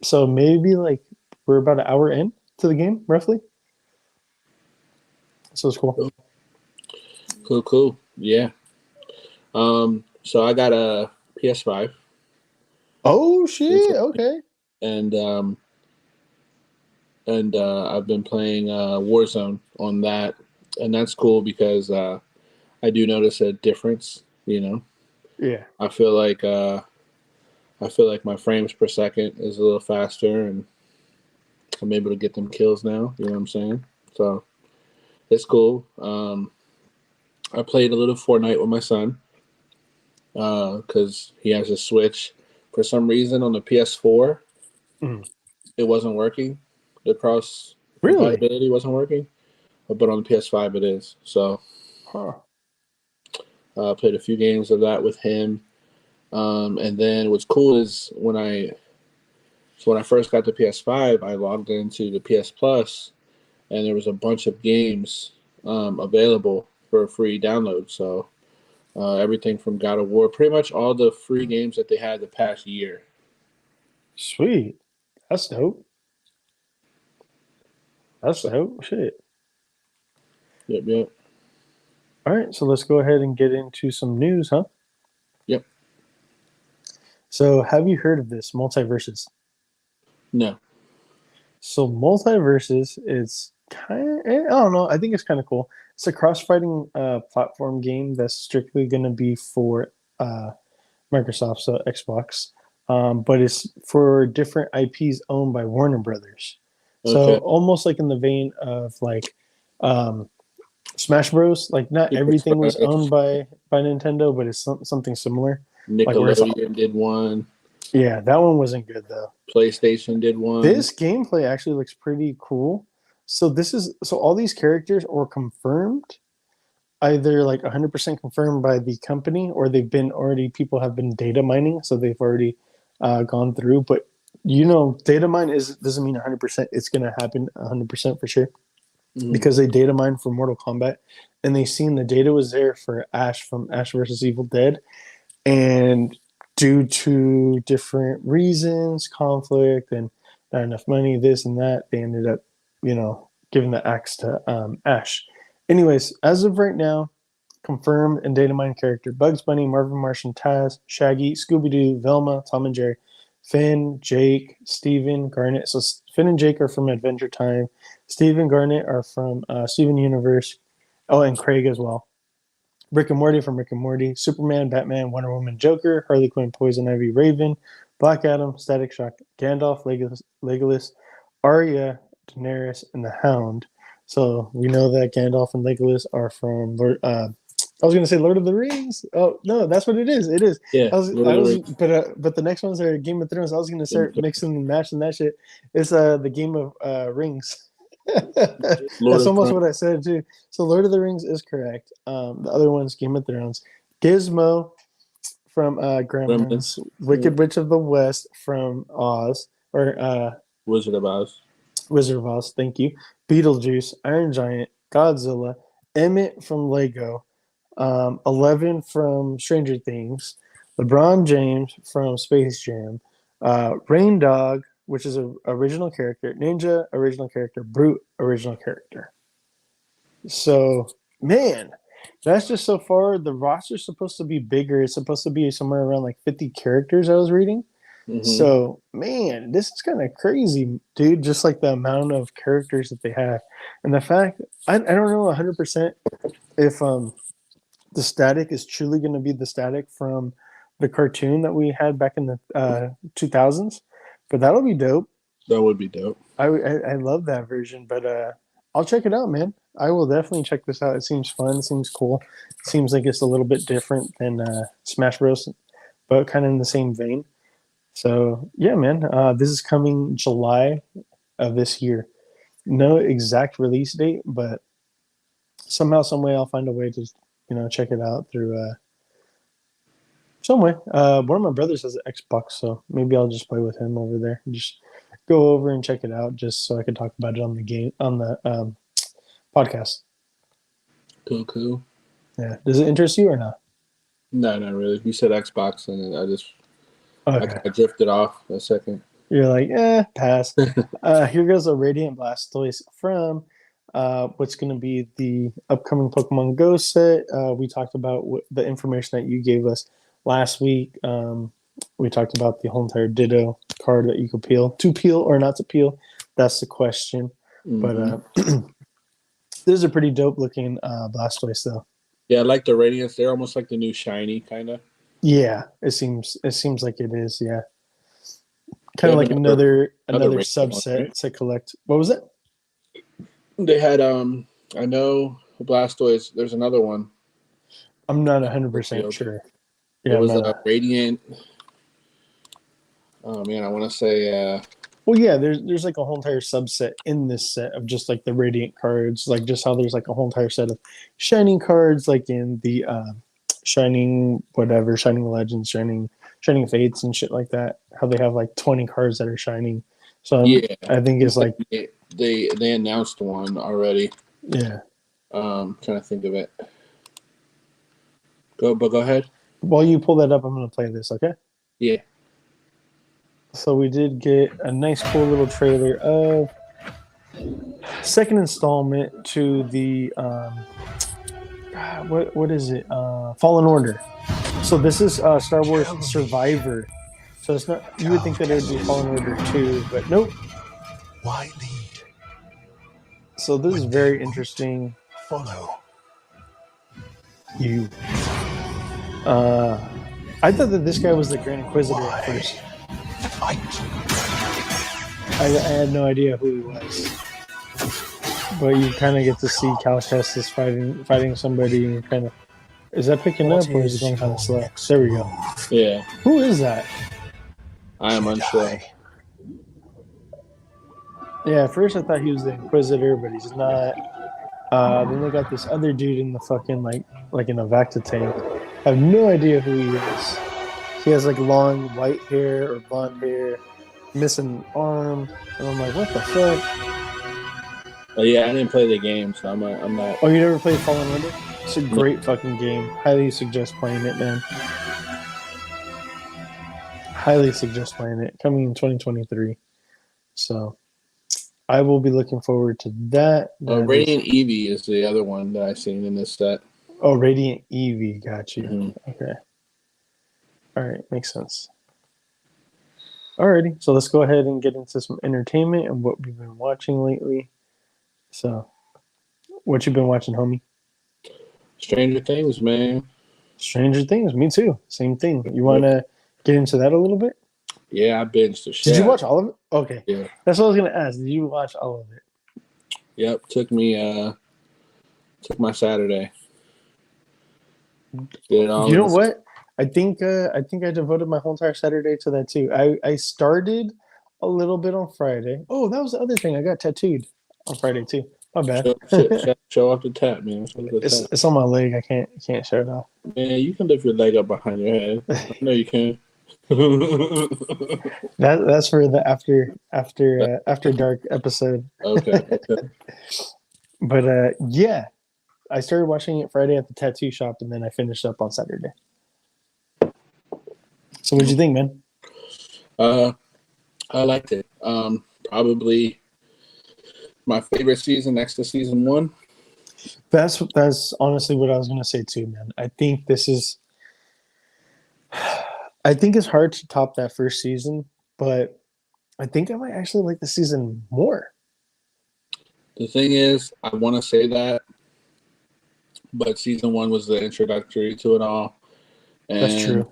So maybe like we're about an hour in to the game roughly. So it's cool. Cool. Yeah. So I got a PS5. Oh shit! Okay. And I've been playing Warzone on that, and that's cool because I do notice a difference. Yeah. I feel like I feel like my frames per second is a little faster, and I'm able to get them kills now. You know what I'm saying? So it's cool. I played a little Fortnite with my son because he has a Switch. For some reason, on the PS4, Mm. it wasn't working. The cross Really? compatibility wasn't working, but on the PS5 it is. So Huh. played a few games of that with him. And then what's cool is when I first got the PS5, I logged into the PS Plus, and there was a bunch of games available for a free download. So everything from God of War, pretty much all the free games that they had the past year. Sweet. That's dope. That's So, dope. Shit. yep. All right, so let's go ahead and get into some news, huh? Yep. So, have you heard of this multiverses? No. So, multiverses is kind of, I don't know, I think it's kind of cool. It's a cross-fighting platform game that's strictly going to be for Microsoft, so Xbox, but it's for different IPs owned by Warner Brothers. So, Okay. almost like in the vein of like Smash Bros. Like, not Super everything was Smash, owned by Nintendo, but it's something similar. Like where it's Nickelodeon did one. yeah, that one wasn't good though. PlayStation did one. This gameplay actually looks pretty cool. So all these characters are confirmed, either like 100% confirmed by the company, or they've been already people have been data mining, so they've already gone through. But data mine doesn't mean 100%. It's gonna happen 100% for sure because they data mined for Mortal Kombat, and they seen the data was there for Ash from Ash versus Evil Dead, and due to different reasons, conflict and not enough money, this and that, they ended up, giving the axe to Ash. Anyways, as of right now, confirmed and data mine character: Bugs Bunny, Marvin Martian, Taz, Shaggy, Scooby Doo, Velma, Tom and Jerry, Finn, Jake, Steven, Garnet. So Finn and Jake are from Adventure Time. Steve and Garnet are from Steven Universe. Oh, and Craig as well. Rick and Morty from Rick and Morty, Superman, Batman, Wonder Woman, Joker, Harley Quinn, Poison Ivy, Raven, Black Adam, Static Shock, Gandalf, Legolas, Arya, Daenerys, and the Hound. So we know that Gandalf and Legolas are from I was going to say Lord of the Rings. Oh no, that's what it is. It is. Yeah. But the next ones are Game of Thrones. I was going to start mixing and matching that shit. It's the Game of Rings. That's almost what I said too. So Lord of the Rings is correct. The other one's Game of Thrones. Gizmo from Gremlins. Wicked Witch of the West from Oz or Wizard of Oz. Wizard of Oz. Thank you. Beetlejuice, Iron Giant, Godzilla, Emmett from Lego, 11 from Stranger Things, LeBron James from Space Jam, Rain Dog, which is an original character, Ninja, original character, Brute, original character. So, man, that's just so far. The roster's supposed to be bigger. It's supposed to be somewhere around like 50 characters I was reading. Mm-hmm. So, man, this is kind of crazy, dude, just like the amount of characters that they have. And the fact, I don't know 100% if the static is truly going to be the static from the cartoon that we had back in the 2000s. But that'll be dope. That would be dope. I love that version, but I'll check it out, man. I will definitely check this out. It seems fun. It seems cool. It seems like it's a little bit different than Smash Bros., but kind of in the same vein. So, yeah, man. This is coming July of this year. No exact release date, but somehow, some way, I'll find a way to, check it out through some way. One of my brothers has an Xbox, so maybe I'll just play with him over there. Just go over and check it out, just so I can talk about it on the podcast. Cool. Yeah. Does it interest you or not? No, not really. You said Xbox, and I kind of drifted off a second. You're like, pass. Here goes a Radiant Blastoise from what's going to be the upcoming Pokemon Go set. We talked about the information that you gave us last week. We talked about the whole entire Ditto card that you could peel. To peel or not to peel, that's the question. Mm-hmm. But this is a pretty dope looking Blastoise, though. Yeah, I like the Radiants. They're almost like the new Shiny, kind of. Yeah, it seems like it is. Yeah, They kind of have like another rating one, subset right? to collect. What was it? They had I know Blastoise. There's another one. I'm not 100% Field. sure. It Yeah, I'm was not. a Radiant. Oh man, I want to say Well, yeah, there's like a whole entire subset in this set of just like the radiant cards, like just how there's like a whole entire set of shining cards, like in the shining whatever, shining legends, shining fates and shit like that. How they have like 20 cards that are shining. So yeah. I think it's like They announced one already. yeah. Trying to think of it. Go ahead. While you pull that up, I'm gonna play this. Okay. Yeah. So we did get a nice, cool little trailer of second installment to the what is it? Fallen Order. So this is Star Wars Survivor. So it's not. You would think that it would be Fallen Order 2, but nope. Why lead? So this is When very they won't interesting. follow. You. I thought that this guy was the Grand Inquisitor at Why? first. Fight. I had no idea who he was. But you kind of get to see Cal Kestis fighting somebody, and kind of is that picking up or is it going kind of slow? There we go. Yeah. Who is that? I am unsure. Yeah, at first I thought he was the Inquisitor, but he's not. Then they got this other dude in the fucking like in a Vecta tank. I have no idea who he is. He has like long white hair or blonde hair, missing an arm, and I'm like, what the fuck? But yeah, I didn't play the game, so I'm not. Oh, you never played Fallen Order? It's a great fucking game. Highly suggest playing it, man. Highly suggest playing it. Coming in 2023. So I will be looking forward to that. Radiant Eevee is the other one that I've seen in this set. Oh, Radiant Eevee. Got you. Mm-hmm. Okay. All right. Makes sense. Alrighty. So let's go ahead and get into some entertainment and what we've been watching lately. So, what you been watching, homie? Stranger Things, man. Stranger Things. Me too. Same thing. You want to get into that a little bit? Yeah, I binged the shit. Did you watch all of it? Okay. Yeah. That's what I was gonna ask. Did you watch all of it? Yep. Took my Saturday. Did it all. You know what? I think I devoted my whole entire Saturday to that too. I started a little bit on Friday. Oh, that was the other thing. I got tattooed on Friday too. My bad. Show off the tat, man. It's on my leg. I can't show it off. Man, you can lift your leg up behind your head. I know you can. That's for the after dark episode. Okay. But yeah, I started watching it Friday at the tattoo shop, and then I finished up on Saturday. So what'd you think, man? I liked it. Probably my favorite season next to season 1. That's honestly what I was gonna say too, man. I think it's hard to top that first season, but I think I might actually like the season more. The thing is, I want to say that, but season 1 was the introductory to it all. And, That's true.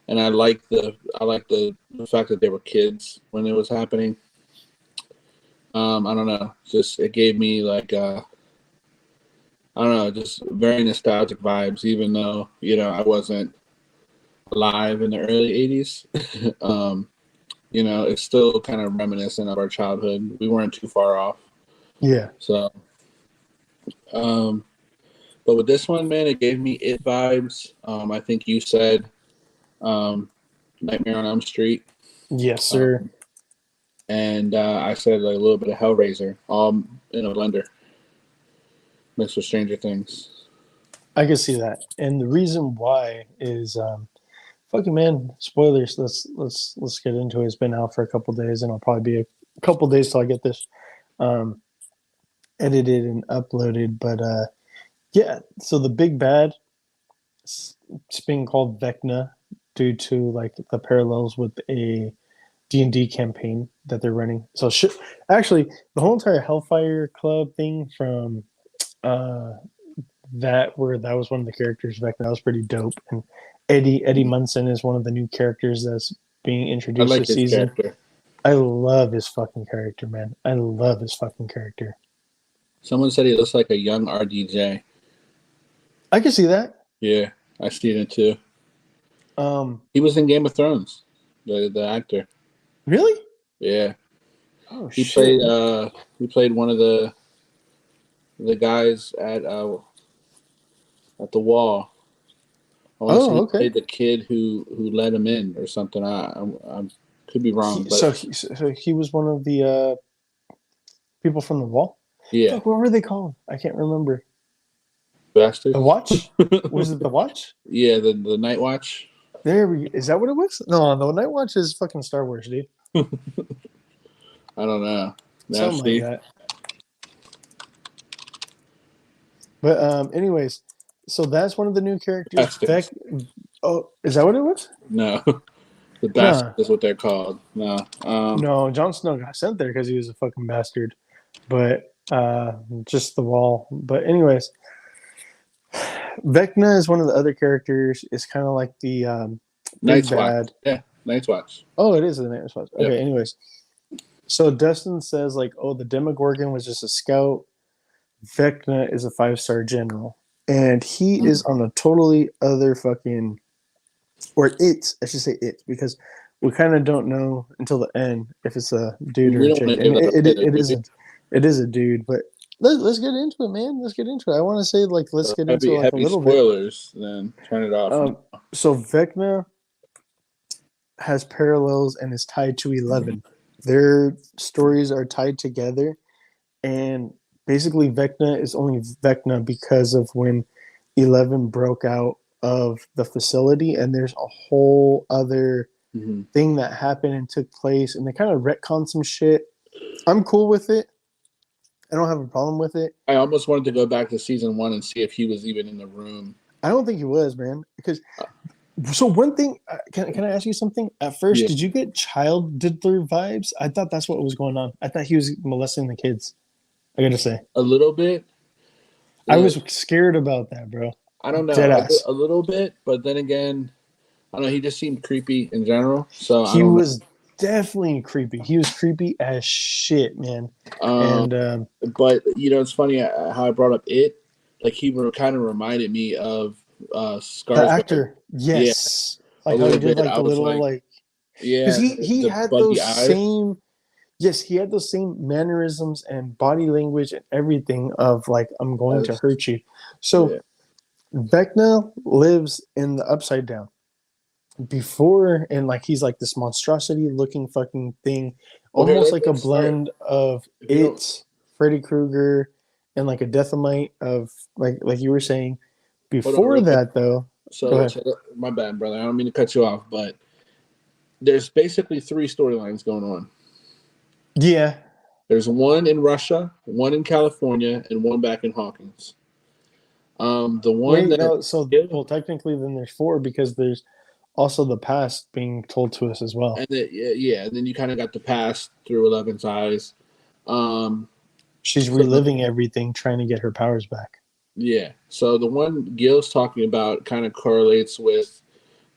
And I like the fact that they were kids when it was happening. I don't know. Just it gave me like I don't know, just very nostalgic vibes, even though, I wasn't alive in the early 80s. It's still kind of reminiscent of our childhood. We weren't too far off. Yeah. So, but with this one, man, it gave me It vibes. I think you said Nightmare on Elm Street. Yes, sir. And I said like a little bit of Hellraiser, all in a blender, mixed with Stranger Things. I can see that, and the reason why is, fucking man, spoilers. Let's get into it. It's been out for a couple days, and it'll probably be a couple days till I get this edited and uploaded. But yeah, so the big bad, it's being called Vecna due to like the parallels with a D&D campaign that they're running. So actually, the whole entire Hellfire Club thing from where that was one of the characters, Vecna, that was pretty dope. And Eddie Munson is one of the new characters that's being I introduced like this his season. character. I love his fucking character, man. I love his fucking character. Someone said he looks like a young RDJ. I can see that. Yeah, I see it too. Um, He was in Game of Thrones, the actor. really? Yeah, Oh he shit! played one of the guys at the wall. I want to say Oh, he okay. played the kid who let him in or something. I could be wrong, but So he was one of the people from the wall. yeah, Fuck, what were they called? I can't remember. bastard. The Watch? Was it the Watch? Yeah, the Night Watch. There we. Is that what it was? No, the Night Watch is fucking Star Wars, dude. I don't know. Something like that. But anyways, so that's one of the new characters. Bastards. Oh, is that what it was? No, the bastard is what they're called. No, No, Jon Snow got sent there because he was a fucking bastard. But just the wall. But anyways, Vecna is one of the other characters. It's kind of like the big Night's Watch. bad. Yeah, Night's Watch. Oh, it is the Night's Watch. Okay, Yep. anyways. So Dustin says like, oh, the Demogorgon was just a scout. Vecna is a 5-star general. And he is on a totally other fucking, or I should say it, because we kind of don't know until the end if it's a dude or We a don't chick. wanna And give it up either, it is a dude, but let's get into it, man. Let's get into it. I want to say like let's get into like a heavy little bit. spoilers. Then turn it off. So Vecna has parallels and is tied to 11. Their stories are tied together, and basically Vecna is only Vecna because of when 11 broke out of the facility, and there's a whole other thing that happened and took place, and they kind of retcon some shit. I'm cool with it. I don't have a problem with it. I almost wanted to go back to season 1 and see if he was even in the room. I don't think he was, man. Because so one thing, can I ask you something? At first, did you get child diddler vibes? I thought that's what was going on. I thought he was molesting the kids. I gotta say, A little bit. I was scared about that, bro. I don't know. Deadass. A little bit, but then again, I don't know. He just seemed creepy in general. So He was definitely creepy. He was creepy as shit, man. But it's funny how I brought up it. Like he kind of reminded me of Skarsgård. The actor, yes, yeah. like how he did bit. like the little like yeah, because he had those eyes. same. Yes, he had those same mannerisms and body language and everything of like I'm going to hurt you. So Vecna lives in the Upside Down. Before, and like he's like this monstrosity looking fucking thing, almost like a blend of Freddy Krueger, and like a Deathmite of like you were saying. Before that, though, so my bad, brother. I don't mean to cut you off, but there's basically 3 storylines going on. Yeah, there's one in Russia, one in California, and one back in Hawkins. The one well, technically, then there's 4 because there's also the past being told to us as well. And then you kind of got the past through 11's eyes. She's reliving everything, trying to get her powers back. Yeah. So the one Gil's talking about kind of correlates with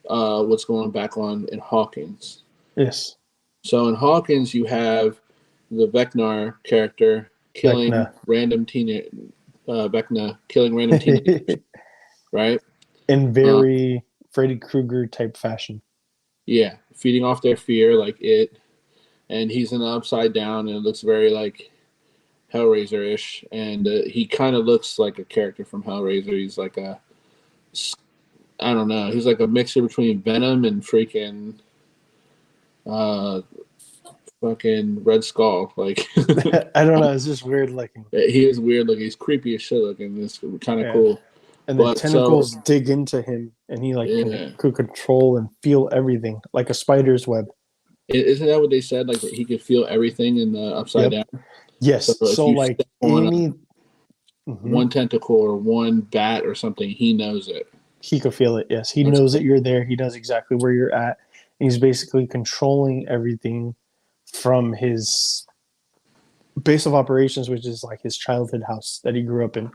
what's going back on in Hawkins. Yes. So in Hawkins, you have the Vecna character killing random teenagers, right? In very Freddy Krueger type fashion. Yeah, feeding off their fear like it, and he's in the Upside Down, and it looks very like Hellraiser-ish, and he kind of looks like a character from Hellraiser. He's like I don't know, he's like a mixture between Venom and freaking fucking Red Skull. Like I don't know, it's just weird looking. He is weird looking. He's creepy as shit looking. It's kind of cool. And the tentacles dig into him, and he could control and feel everything like a spider's web. Isn't that what they said? Like he could feel everything in the Upside Down. Yes. So like any one tentacle or one bat or something, he knows it. He could feel it. Yes, he knows that you're there. He knows exactly where you're at. And he's basically controlling everything from his base of operations, which is like his childhood house that he grew up in.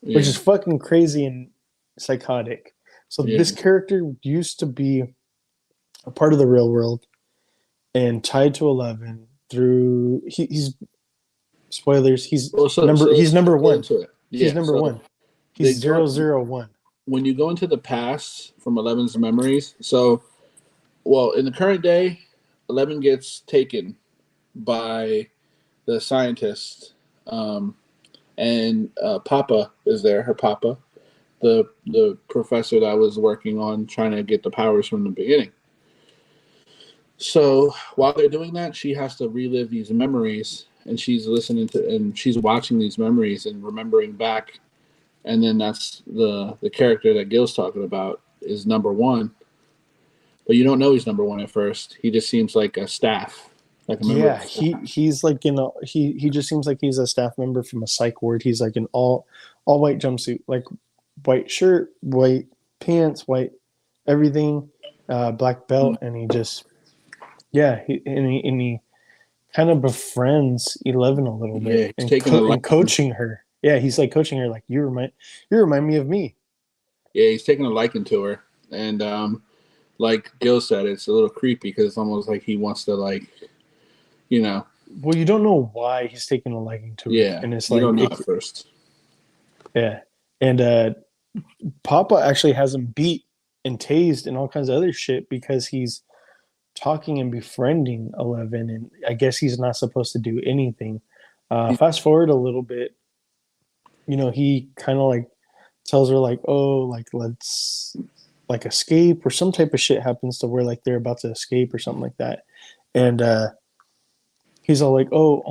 Which is fucking crazy and psychotic. So Yeah. this character used to be a part of the real world and tied to 11 through he's spoilers, he's Well, he's number let's get 1. into it. He's Yeah. number So 1. they He's go 001. when you go into the past from 11's memories. So, well, in the current day, 11 gets taken by the scientist, and Papa is there. Her Papa, the professor that was working on trying to get the powers from the beginning. So while they're doing that, she has to relive these memories, and she's listening to and she's watching these memories and remembering back. And then that's the character that Gil's talking about is number 1, but you don't know he's number 1 at first. He just seems like a staff, like a member of Yeah, the staff. he's like he just seems like he's a staff member from a psych ward. He's like an all white jumpsuit, like white shirt, white pants, white everything, black belt, and he just he kind of befriends 11 a little Yeah, bit he's taking a and liking. coaching her. Yeah, he's like coaching her, like you remind me of me. Yeah, he's taking a liking to her, and like Gil said, it's a little creepy because it's almost like he wants to you know, Well, you don't know why he's taking a liking to her, yeah, and it's you like don't know at first. yeah, and Papa actually has him beat and tased and all kinds of other shit because he's talking and befriending 11, and I guess he's not supposed to do anything. Fast forward a little bit, he kind of like tells her like, oh, like let's like escape or some type of shit happens to where like they're about to escape or something like that, and he's all like, oh,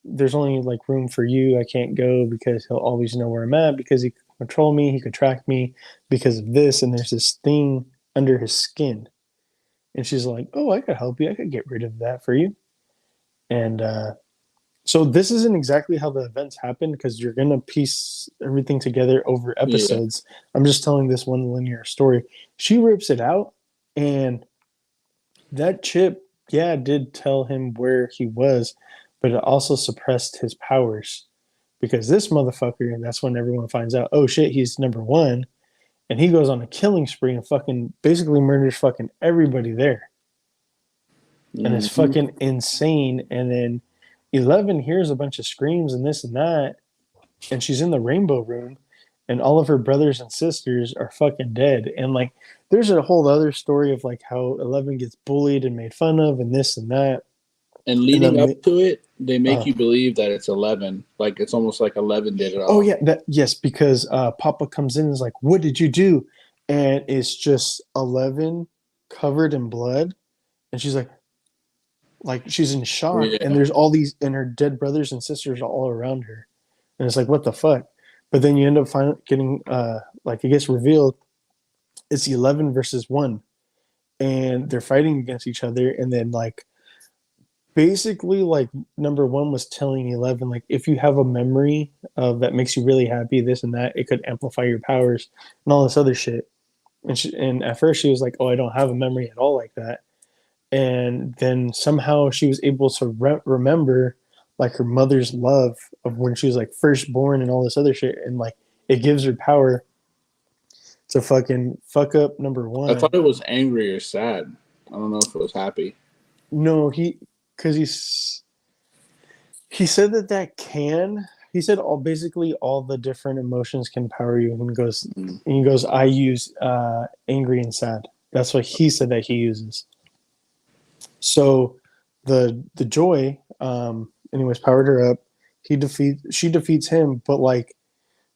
there's only like room for you. I can't go because he'll always know where I'm at because he can control me, he could track me because of this, and there's this thing under his skin. And she's like, oh, I could help you. I could get rid of that for you. And so this isn't exactly how the events happen because you're going to piece everything together over episodes. Yeah. I'm just telling this one linear story. She rips it out, and that chip, did tell him where he was, but it also suppressed his powers because this motherfucker, and that's when everyone finds out, oh shit, he's number 1. And he goes on a killing spree and fucking basically murders fucking everybody there. And it's fucking insane. And then 11 hears a bunch of screams and this and that. And she's in the rainbow room. And all of her brothers and sisters are fucking dead. And like, there's a whole other story of like how 11 gets bullied and made fun of and this and that. And leading up to it, they make you believe that it's 11. Like it's almost like 11 did it all. Oh yeah, yes, because Papa comes in and is like, "What did you do?" And it's just 11 covered in blood, and she's like she's in shock. Yeah. And there's all these and her dead brothers and sisters all around her, and it's like, what the fuck? But then you end up getting like it gets revealed it's 11 versus 1, and they're fighting against each other, and then like. Basically, like number 1 was telling 11, like if you have a memory of that makes you really happy, this and that, it could amplify your powers and all this other shit. And at first she was like, oh, I don't have a memory at all like that. And then somehow she was able to remember like her mother's love of when she was like first born and all this other shit, and like it gives her power to fucking fuck up number 1. I thought it was angry or sad. I don't know if it was happy. No, because he said he said basically all the different emotions can power you, and he goes I use angry and sad. That's what he said that he uses. So the joy anyways powered her up. She defeats him, but like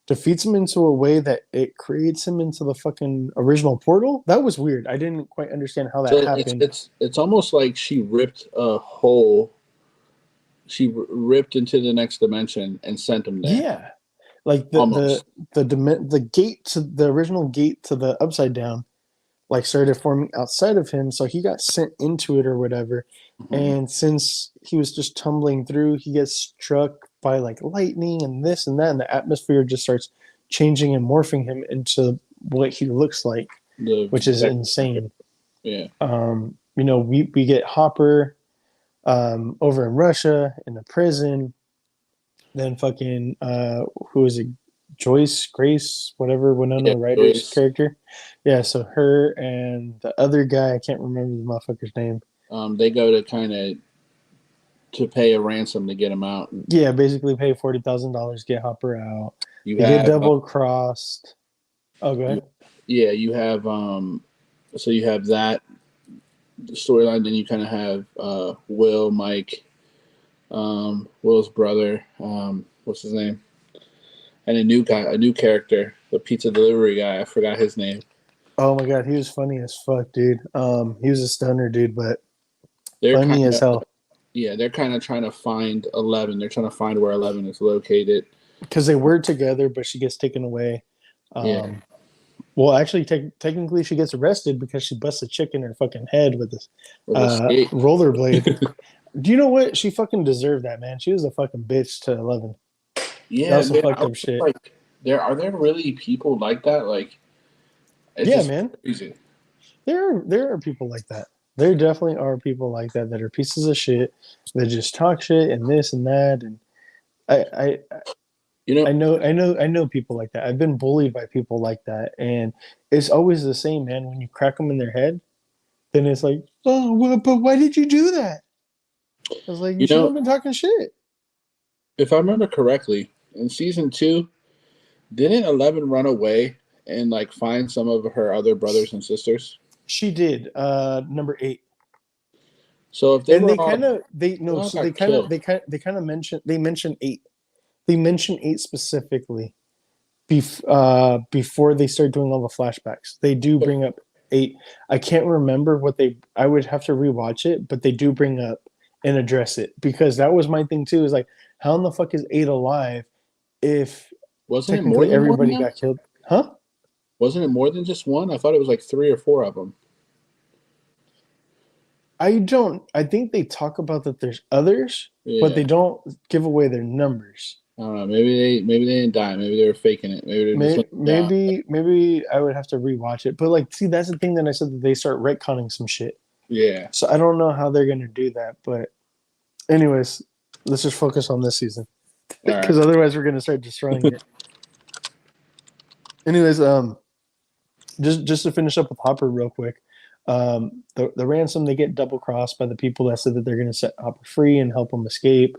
defeats him into a way that it creates him into the fucking original portal. That was weird. I didn't quite understand how that happened. It's almost like she ripped a hole. She ripped into the next dimension and sent him there. Yeah, like the gate to the original gate to the upside down, like started forming outside of him, so he got sent into it or whatever. Mm-hmm. And since he was just tumbling through, he gets struck by like lightning and this and that, and the atmosphere just starts changing and morphing him into what he looks like, which is insane. Yeah. We get Hopper over in Russia in the prison. Then fucking who is it? Grace, whatever, Winona Yeah, Ryder's Joyce. character. Yeah, so her and the other guy, I can't remember the motherfucker's name. They go to kind of to pay a ransom to get him out. Yeah, basically pay $40,000, get Hopper out. You They get have double crossed. Oh, go ahead. yeah, you have so you have that storyline. Then you kind of have Will, Mike, Will's brother. What's his name? And a new guy, a new character, the pizza delivery guy. I forgot his name. Oh my god, he was funny as fuck, dude. He was a stunner, dude, but They're funny kind as of hell. yeah, they're kind of trying to find 11. They're trying to find where 11 is located. Because they were together, but she gets taken away. Yeah. Well, actually, technically, she gets arrested because she busts a chick in her fucking head with this With a skate. rollerblade. Do you know what? She fucking deserved that, man. She was a fucking bitch to 11. Yeah, That was some man, fucked I up was shit. like, are there really people like that? Like, it's Yeah, just man. crazy. There are people like that. There definitely are people like that that are pieces of shit that just talk shit and this and that. And I You know, I know people like that. I've been bullied by people like that, and it's always the same, man. When you crack them in their head, then it's like, oh, well, but why did you do that? I was like, you you shouldn't know, have been talking shit. if I remember correctly, in season 2, didn't 11 run away and like find some of her other brothers and sisters? She did. Number 8. So if they And were they all, kind of they all got killed. they kind of mentioned they mentioned 8. They mentioned 8 specifically before they start doing all the flashbacks. They do bring up 8. I can't remember what they. I would have to rewatch it, but they do bring up and address it because that was my thing too. Is like, how in the fuck is 8 alive if Wasn't it more technically than one? everybody Now? got killed? Huh? Wasn't it more than just one? I thought it was like 3 or 4 of them. I don't. I think they talk about that there's others, Yeah. but they don't give away their numbers. I don't know. Maybe they didn't die. Maybe they were faking it. Maybe they're just Maybe I would have to rewatch it. But like, see, that's the thing that I said that they start retconning some shit. yeah. So I don't know how they're gonna do that. But anyways, let's just focus on this season All right. because otherwise we're gonna start destroying it. Anyways, just to finish up with Hopper real quick. The ransom, they get double crossed by the people that said that they're gonna set Hopper free and help him escape.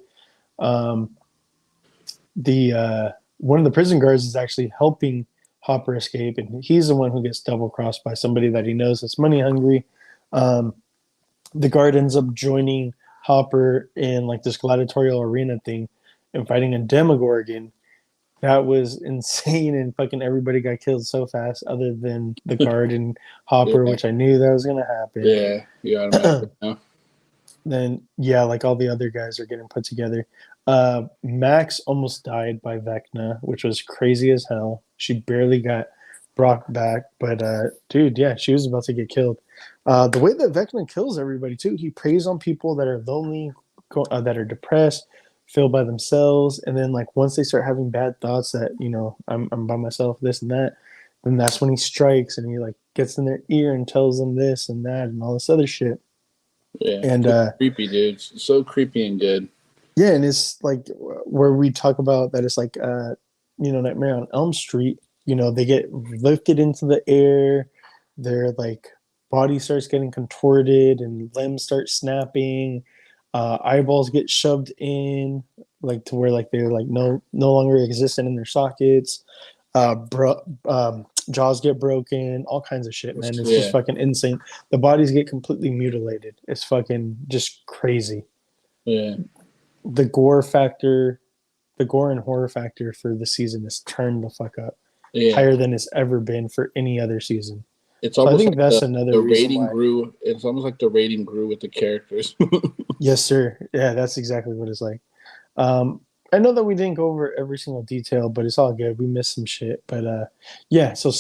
The one of the prison guards is actually helping Hopper escape, and he's the one who gets double crossed by somebody that he knows is money hungry. The guard ends up joining Hopper in like this gladiatorial arena thing and fighting a Demogorgon. That was insane, and fucking everybody got killed so fast, other than the guard and Hopper, Yeah. which I knew that was gonna happen. Yeah. You got to imagine. Then yeah, like all the other guys are getting put together. Max almost died by Vecna, which was crazy as hell. She barely got brought back, but dude, yeah, she was about to get killed. The way that Vecna kills everybody too, he preys on people that are lonely, that are depressed, feel by themselves, and then like once they start having bad thoughts that I'm by myself, this and that, then that's when he strikes and he like gets in their ear and tells them this and that and all this other shit. Yeah. And It's creepy, dude. It's so creepy and good. yeah, and it's like where we talk about that it's like Nightmare on Elm Street. They get lifted into the air, their like body starts getting contorted and limbs start snapping, eyeballs get shoved in like to where like they're like no longer existent in their sockets, jaws get broken, all kinds of shit, man. It's just fucking insane. The bodies get completely mutilated. It's fucking just crazy. Yeah. The gore and horror factor for the season is turned the fuck up. Yeah. Higher than it's ever been for any other season. It's So I almost think like that's another the reason rating why. grew. It's almost like the rating grew with the characters. Yes, sir. Yeah, that's exactly what it's like. I know that we didn't go over every single detail, but it's all good. We missed some shit. But yeah, so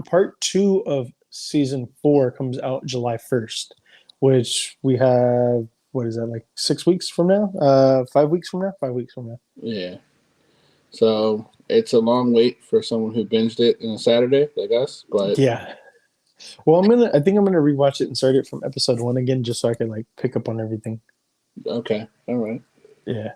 part 2 of season 4 comes out July 1st, which we have, what is that, like 6 weeks from now? 5 weeks from now? 5 weeks from now. Yeah. So it's a long wait for someone who binged it on a Saturday, I guess. But yeah. Well, I think I'm gonna rewatch it and start it from episode 1 again, just so I can like pick up on everything. okay, all right. Yeah.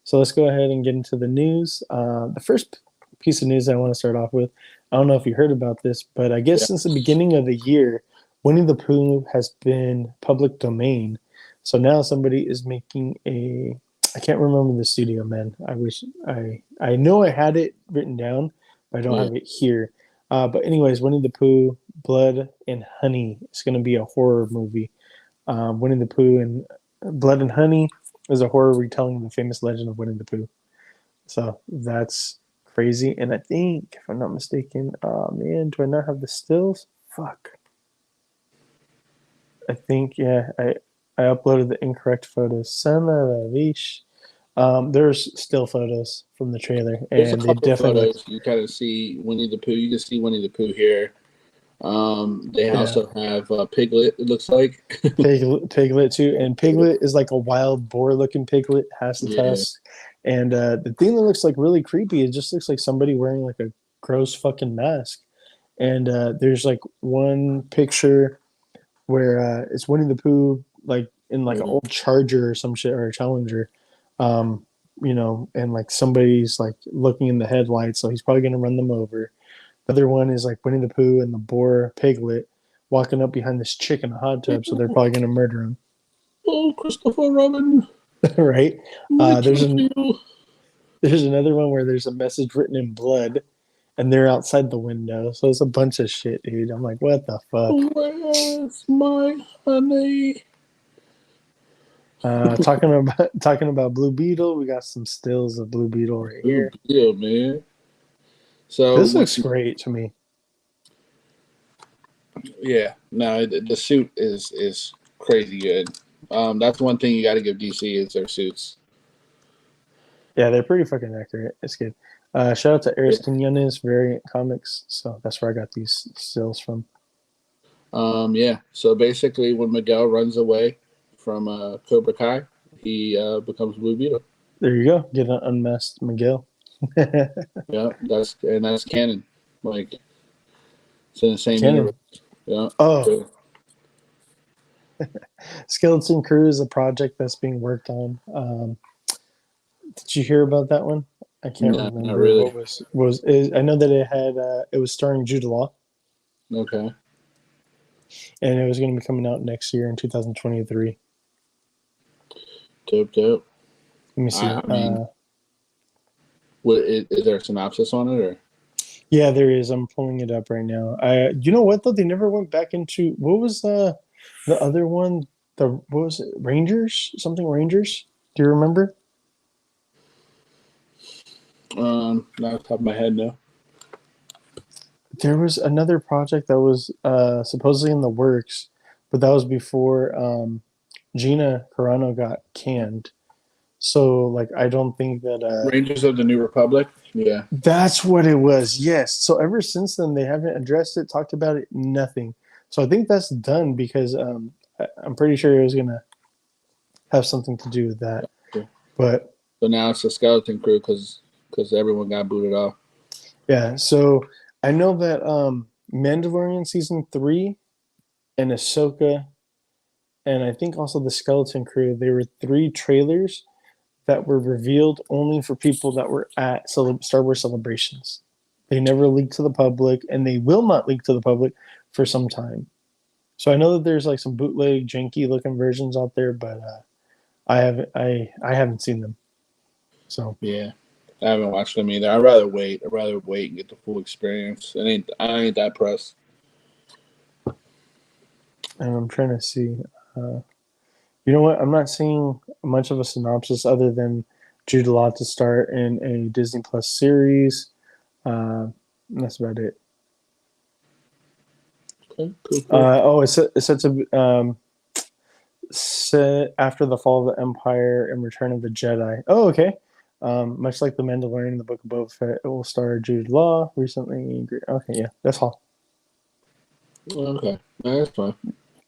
So let's go ahead and get into the news. The first piece of news I want to start off with. I don't know if you heard about this, but I guess since the beginning of the year, Winnie the Pooh has been public domain. So now somebody is making a. I can't remember the studio, man. I wish I know I had it written down, but I don't have it here. But anyways, Winnie the Pooh, Blood and Honey. It's going to be a horror movie. Winnie the Pooh and Blood and Honey is a horror retelling of the famous legend of Winnie the Pooh. So that's crazy. And I think, if I'm not mistaken, oh man, do I not have the stills? Fuck. I think, yeah, I uploaded the incorrect photos. Son of a leash. There's still photos from the trailer, There's a and they couple definitely photos. You kind of see Winnie the Pooh. You can see Winnie the Pooh here. They also have Piglet, it looks like. Piglet too, and Piglet is like a wild boar looking piglet, has the tusk. And the thing that looks like really creepy, it just looks like somebody wearing like a gross fucking mask. And there's like one picture where it's Winnie the Pooh like in like an old Charger or some shit, or a Challenger, you know, and like somebody's like looking in the headlights, so he's probably gonna run them over. The other one is like Winnie the Pooh and the boar Piglet walking up behind this chick in a hot tub, so they're probably gonna murder him. Oh, Christopher Robin. Right? There's another one where there's a message written in blood, and they're outside the window. So it's a bunch of shit, dude. I'm like, what the fuck? Where's my honey? Talking about Blue Beetle, we got some stills of Blue Beetle right here. Yeah, man. So this looks great to me. Yeah, no, the suit is crazy good. That's one thing you got to give DC is their suits. Yeah, they're pretty fucking accurate. It's good. Shout out to Eris Quinones Variant Comics. So that's where I got these stills from. Yeah. So basically, when Miguel runs away from Cobra Kai, he becomes Blue Beetle. There you go. Get an unmasked Miguel. Yeah, that's canon. Like, it's in the same universe. Yeah. Oh. Skeleton Crew is a project that's being worked on. Did you hear about that one? I can't remember. Not really. I know that it was starring Jude Law. Okay. And it was going to be coming out next year in 2023. Dope. Let me see. I mean, is there a synopsis on it, or? Yeah, there is. I'm pulling it up right now. You know what though? They never went back into what was the other one? What was it? Rangers? Something Rangers? Do you remember? Not off the top of my head, no. There was another project that was supposedly in the works, but that was before Gina Carano got canned. So, like, I don't think that... Rangers of the New Republic? Yeah. That's what it was, yes. So, ever since then, they haven't addressed it, talked about it, nothing. So, I think that's done because I'm pretty sure it was going to have something to do with that. Okay. But so now it's the Skeleton Crew because everyone got booted off. Yeah, so I know that Mandalorian Season 3 and Ahsoka, and I think also the Skeleton Crew, there were 3 trailers that were revealed only for people that were at Star Wars celebrations. They never leaked to the public, and they will not leak to the public for some time. So I know that there's like some bootleg, janky looking versions out there, but I haven't seen them. So yeah, I haven't watched them either. I'd rather wait and get the full experience. I ain't that pressed. And I'm trying to see. You know what? I'm not seeing much of a synopsis other than Jude Law to start in a Disney Plus series. That's about it. Okay, cool. It's set to set after the fall of the Empire and Return of the Jedi. Oh, okay. Much like the Mandalorian and the Book of Boba Fett, it will star Jude Law. Recently, okay, yeah, that's all. Okay, that's fine.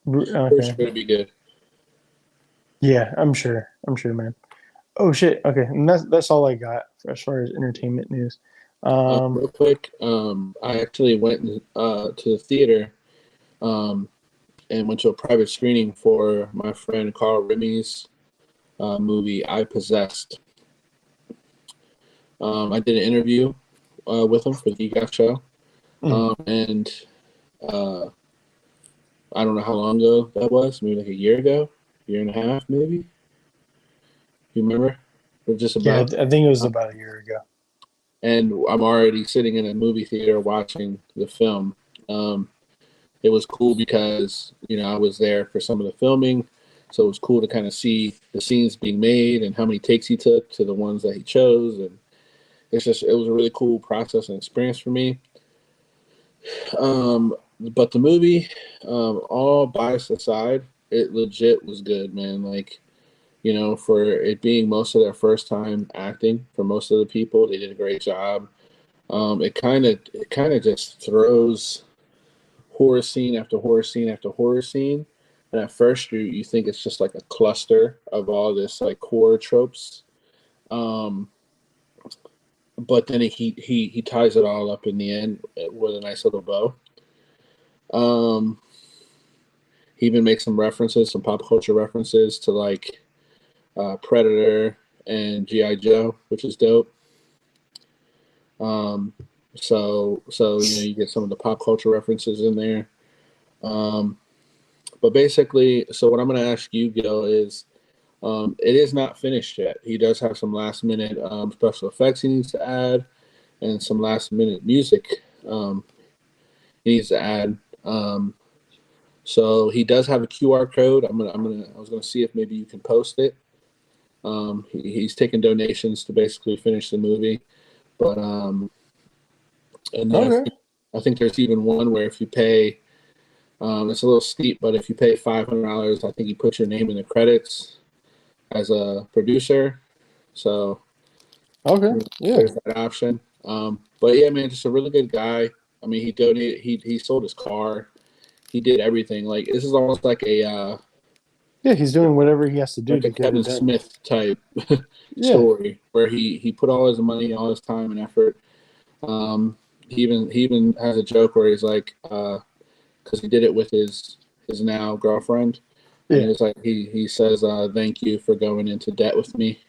Okay. It's going to be good. Yeah, I'm sure, man. Oh shit. Okay, and that's all I got as far as entertainment news. Real quick, I actually went to the theater, and went to a private screening for my friend Carl Remy's movie I Possessed. I did an interview with him for the Geeks show, Mm. and I don't know how long ago that was. Maybe like a year ago, year and a half, maybe. You remember? Or just Yeah, about. I think it was about a year ago. And I'm already sitting in a movie theater watching the film. It was cool because I was there for some of the filming, so it was cool to kind of see the scenes being made and how many takes he took to the ones that he chose, and it was a really cool process and experience for me. But the movie, all bias aside, it legit was good, man. Like, for it being most of their first time acting for most of the people, they did a great job. It kind of just throws horror scene after horror scene after horror scene, and at first you think it's just like a cluster of all this like horror tropes. Um, but then he ties it all up in the end with a nice little bow. Um, he even makes some pop culture references to like Predator and GI Joe, which is dope. Um, so you get some of the pop culture references in there. But basically, so what I'm going to ask you, Gil, is it is not finished yet. He does have some last minute special effects he needs to add, and some last minute music he needs to add. So he does have a QR code. I was gonna see if maybe you can post it. He's taking donations to basically finish the movie, but and then Okay. I think there's even one where if you pay, it's a little steep, but if you pay $500, I think you put your name in the credits as a producer. So Okay. Yeah. there's that option. But yeah, man, just a really good guy. I mean, he donated. He sold his car. He did everything. Like this is almost Yeah, he's doing whatever he has to do like to a get Kevin it done. Smith type Yeah. story where he put all his money, all his time and effort. He even has a joke where he's like, because he did it with his now girlfriend, and Yeah. he was like, he says, "Thank you for going into debt with me.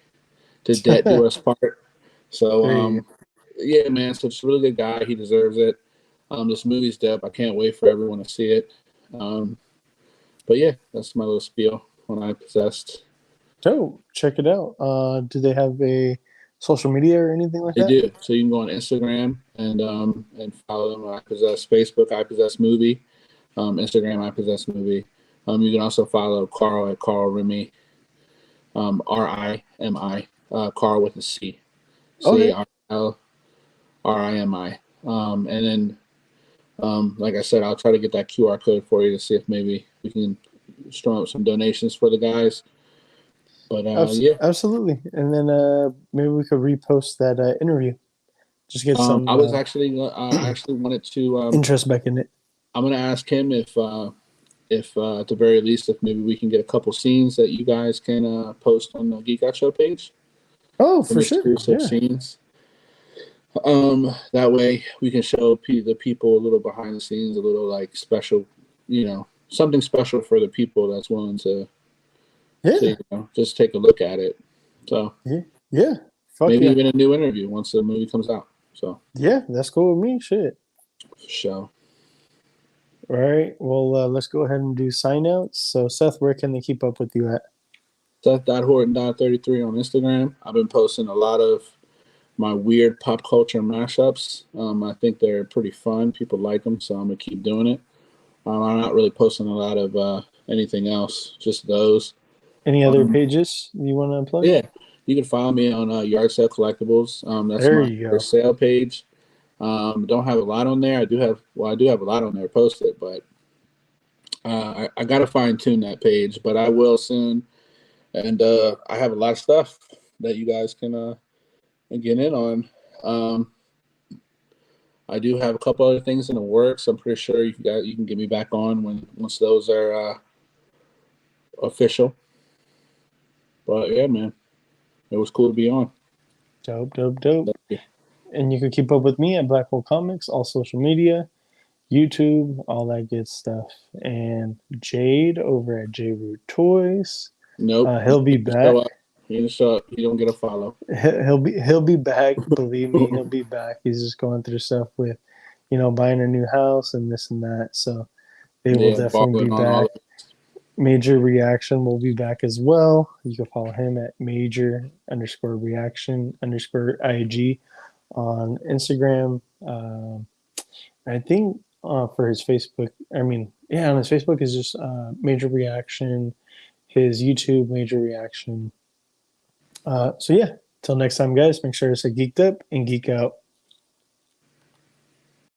Did debt do us part?" So There you yeah, man. So just a really good guy. He deserves it. This movie's dope. I can't wait for everyone to see it. But yeah, that's my little spiel on I Possessed. go. Check it out. Do they have a social media or anything like They that? do. So you can go on Instagram and follow them on I Possess Facebook, I Possess Movie, Instagram, I Possess Movie. You can also follow Carl at Carl Rimi, Rimi, Carl with a C, Okay. CARLRIMI. And then, like I said, I'll try to get that QR code for you to see if maybe we can strum up some donations for the guys. But yeah, Absolutely. And then maybe we could repost that interview. Just get some I was actually I actually wanted to. interest back in it. I'm gonna ask him if at the very least, if maybe we can get a couple scenes that you guys can post on the Geek Out Show page, Oh, some for sure. exclusive Yeah. scenes. That way we can show the people a little behind the scenes, a little like special, something special for the people that's willing to Yeah. just take a look at it. So Yeah. Yeah. Fuck maybe yeah. even a new interview once the movie comes out. So Yeah, that's cool with me. Shit. for sure. All right. Well, let's go ahead and do sign outs. So, Seth, where can they keep up with you at? Seth.Horton.33 on Instagram. I've been posting a lot of my weird pop culture mashups. I think they're pretty fun. People like them, so I'm gonna keep doing it. I'm not really posting a lot of anything else, just those. Any other pages you want to plug? Yeah, you can follow me on Yard Sale Collectibles. That's There my you for go. sale page. Don't have a lot on there. I do have a lot on there posted, but I got to fine tune that page. But I will soon, and I have a lot of stuff that you guys can get in on. I do have a couple other things in the works. I'm pretty sure you can get me back on once those are official. But yeah, man, it was cool to be on. Dope, dope, dope. Thank you. And you can keep up with me at Black Hole Comics, all social media, YouTube, all that good stuff. And Jade over at J Root Toys. Nope. He'll be back. Show up. He didn't show up. He don't get a follow. He'll be back. Believe me, he'll be back. He's just going through stuff with, buying a new house and this and that. So they will definitely be balling on all back. Major Reaction will be back as well. You can follow him at major_reaction_IG on Instagram. I think for his Facebook, on his Facebook is just Major Reaction. His YouTube, Major Reaction. So yeah, till next time, guys, make sure to stay geeked up and geek out.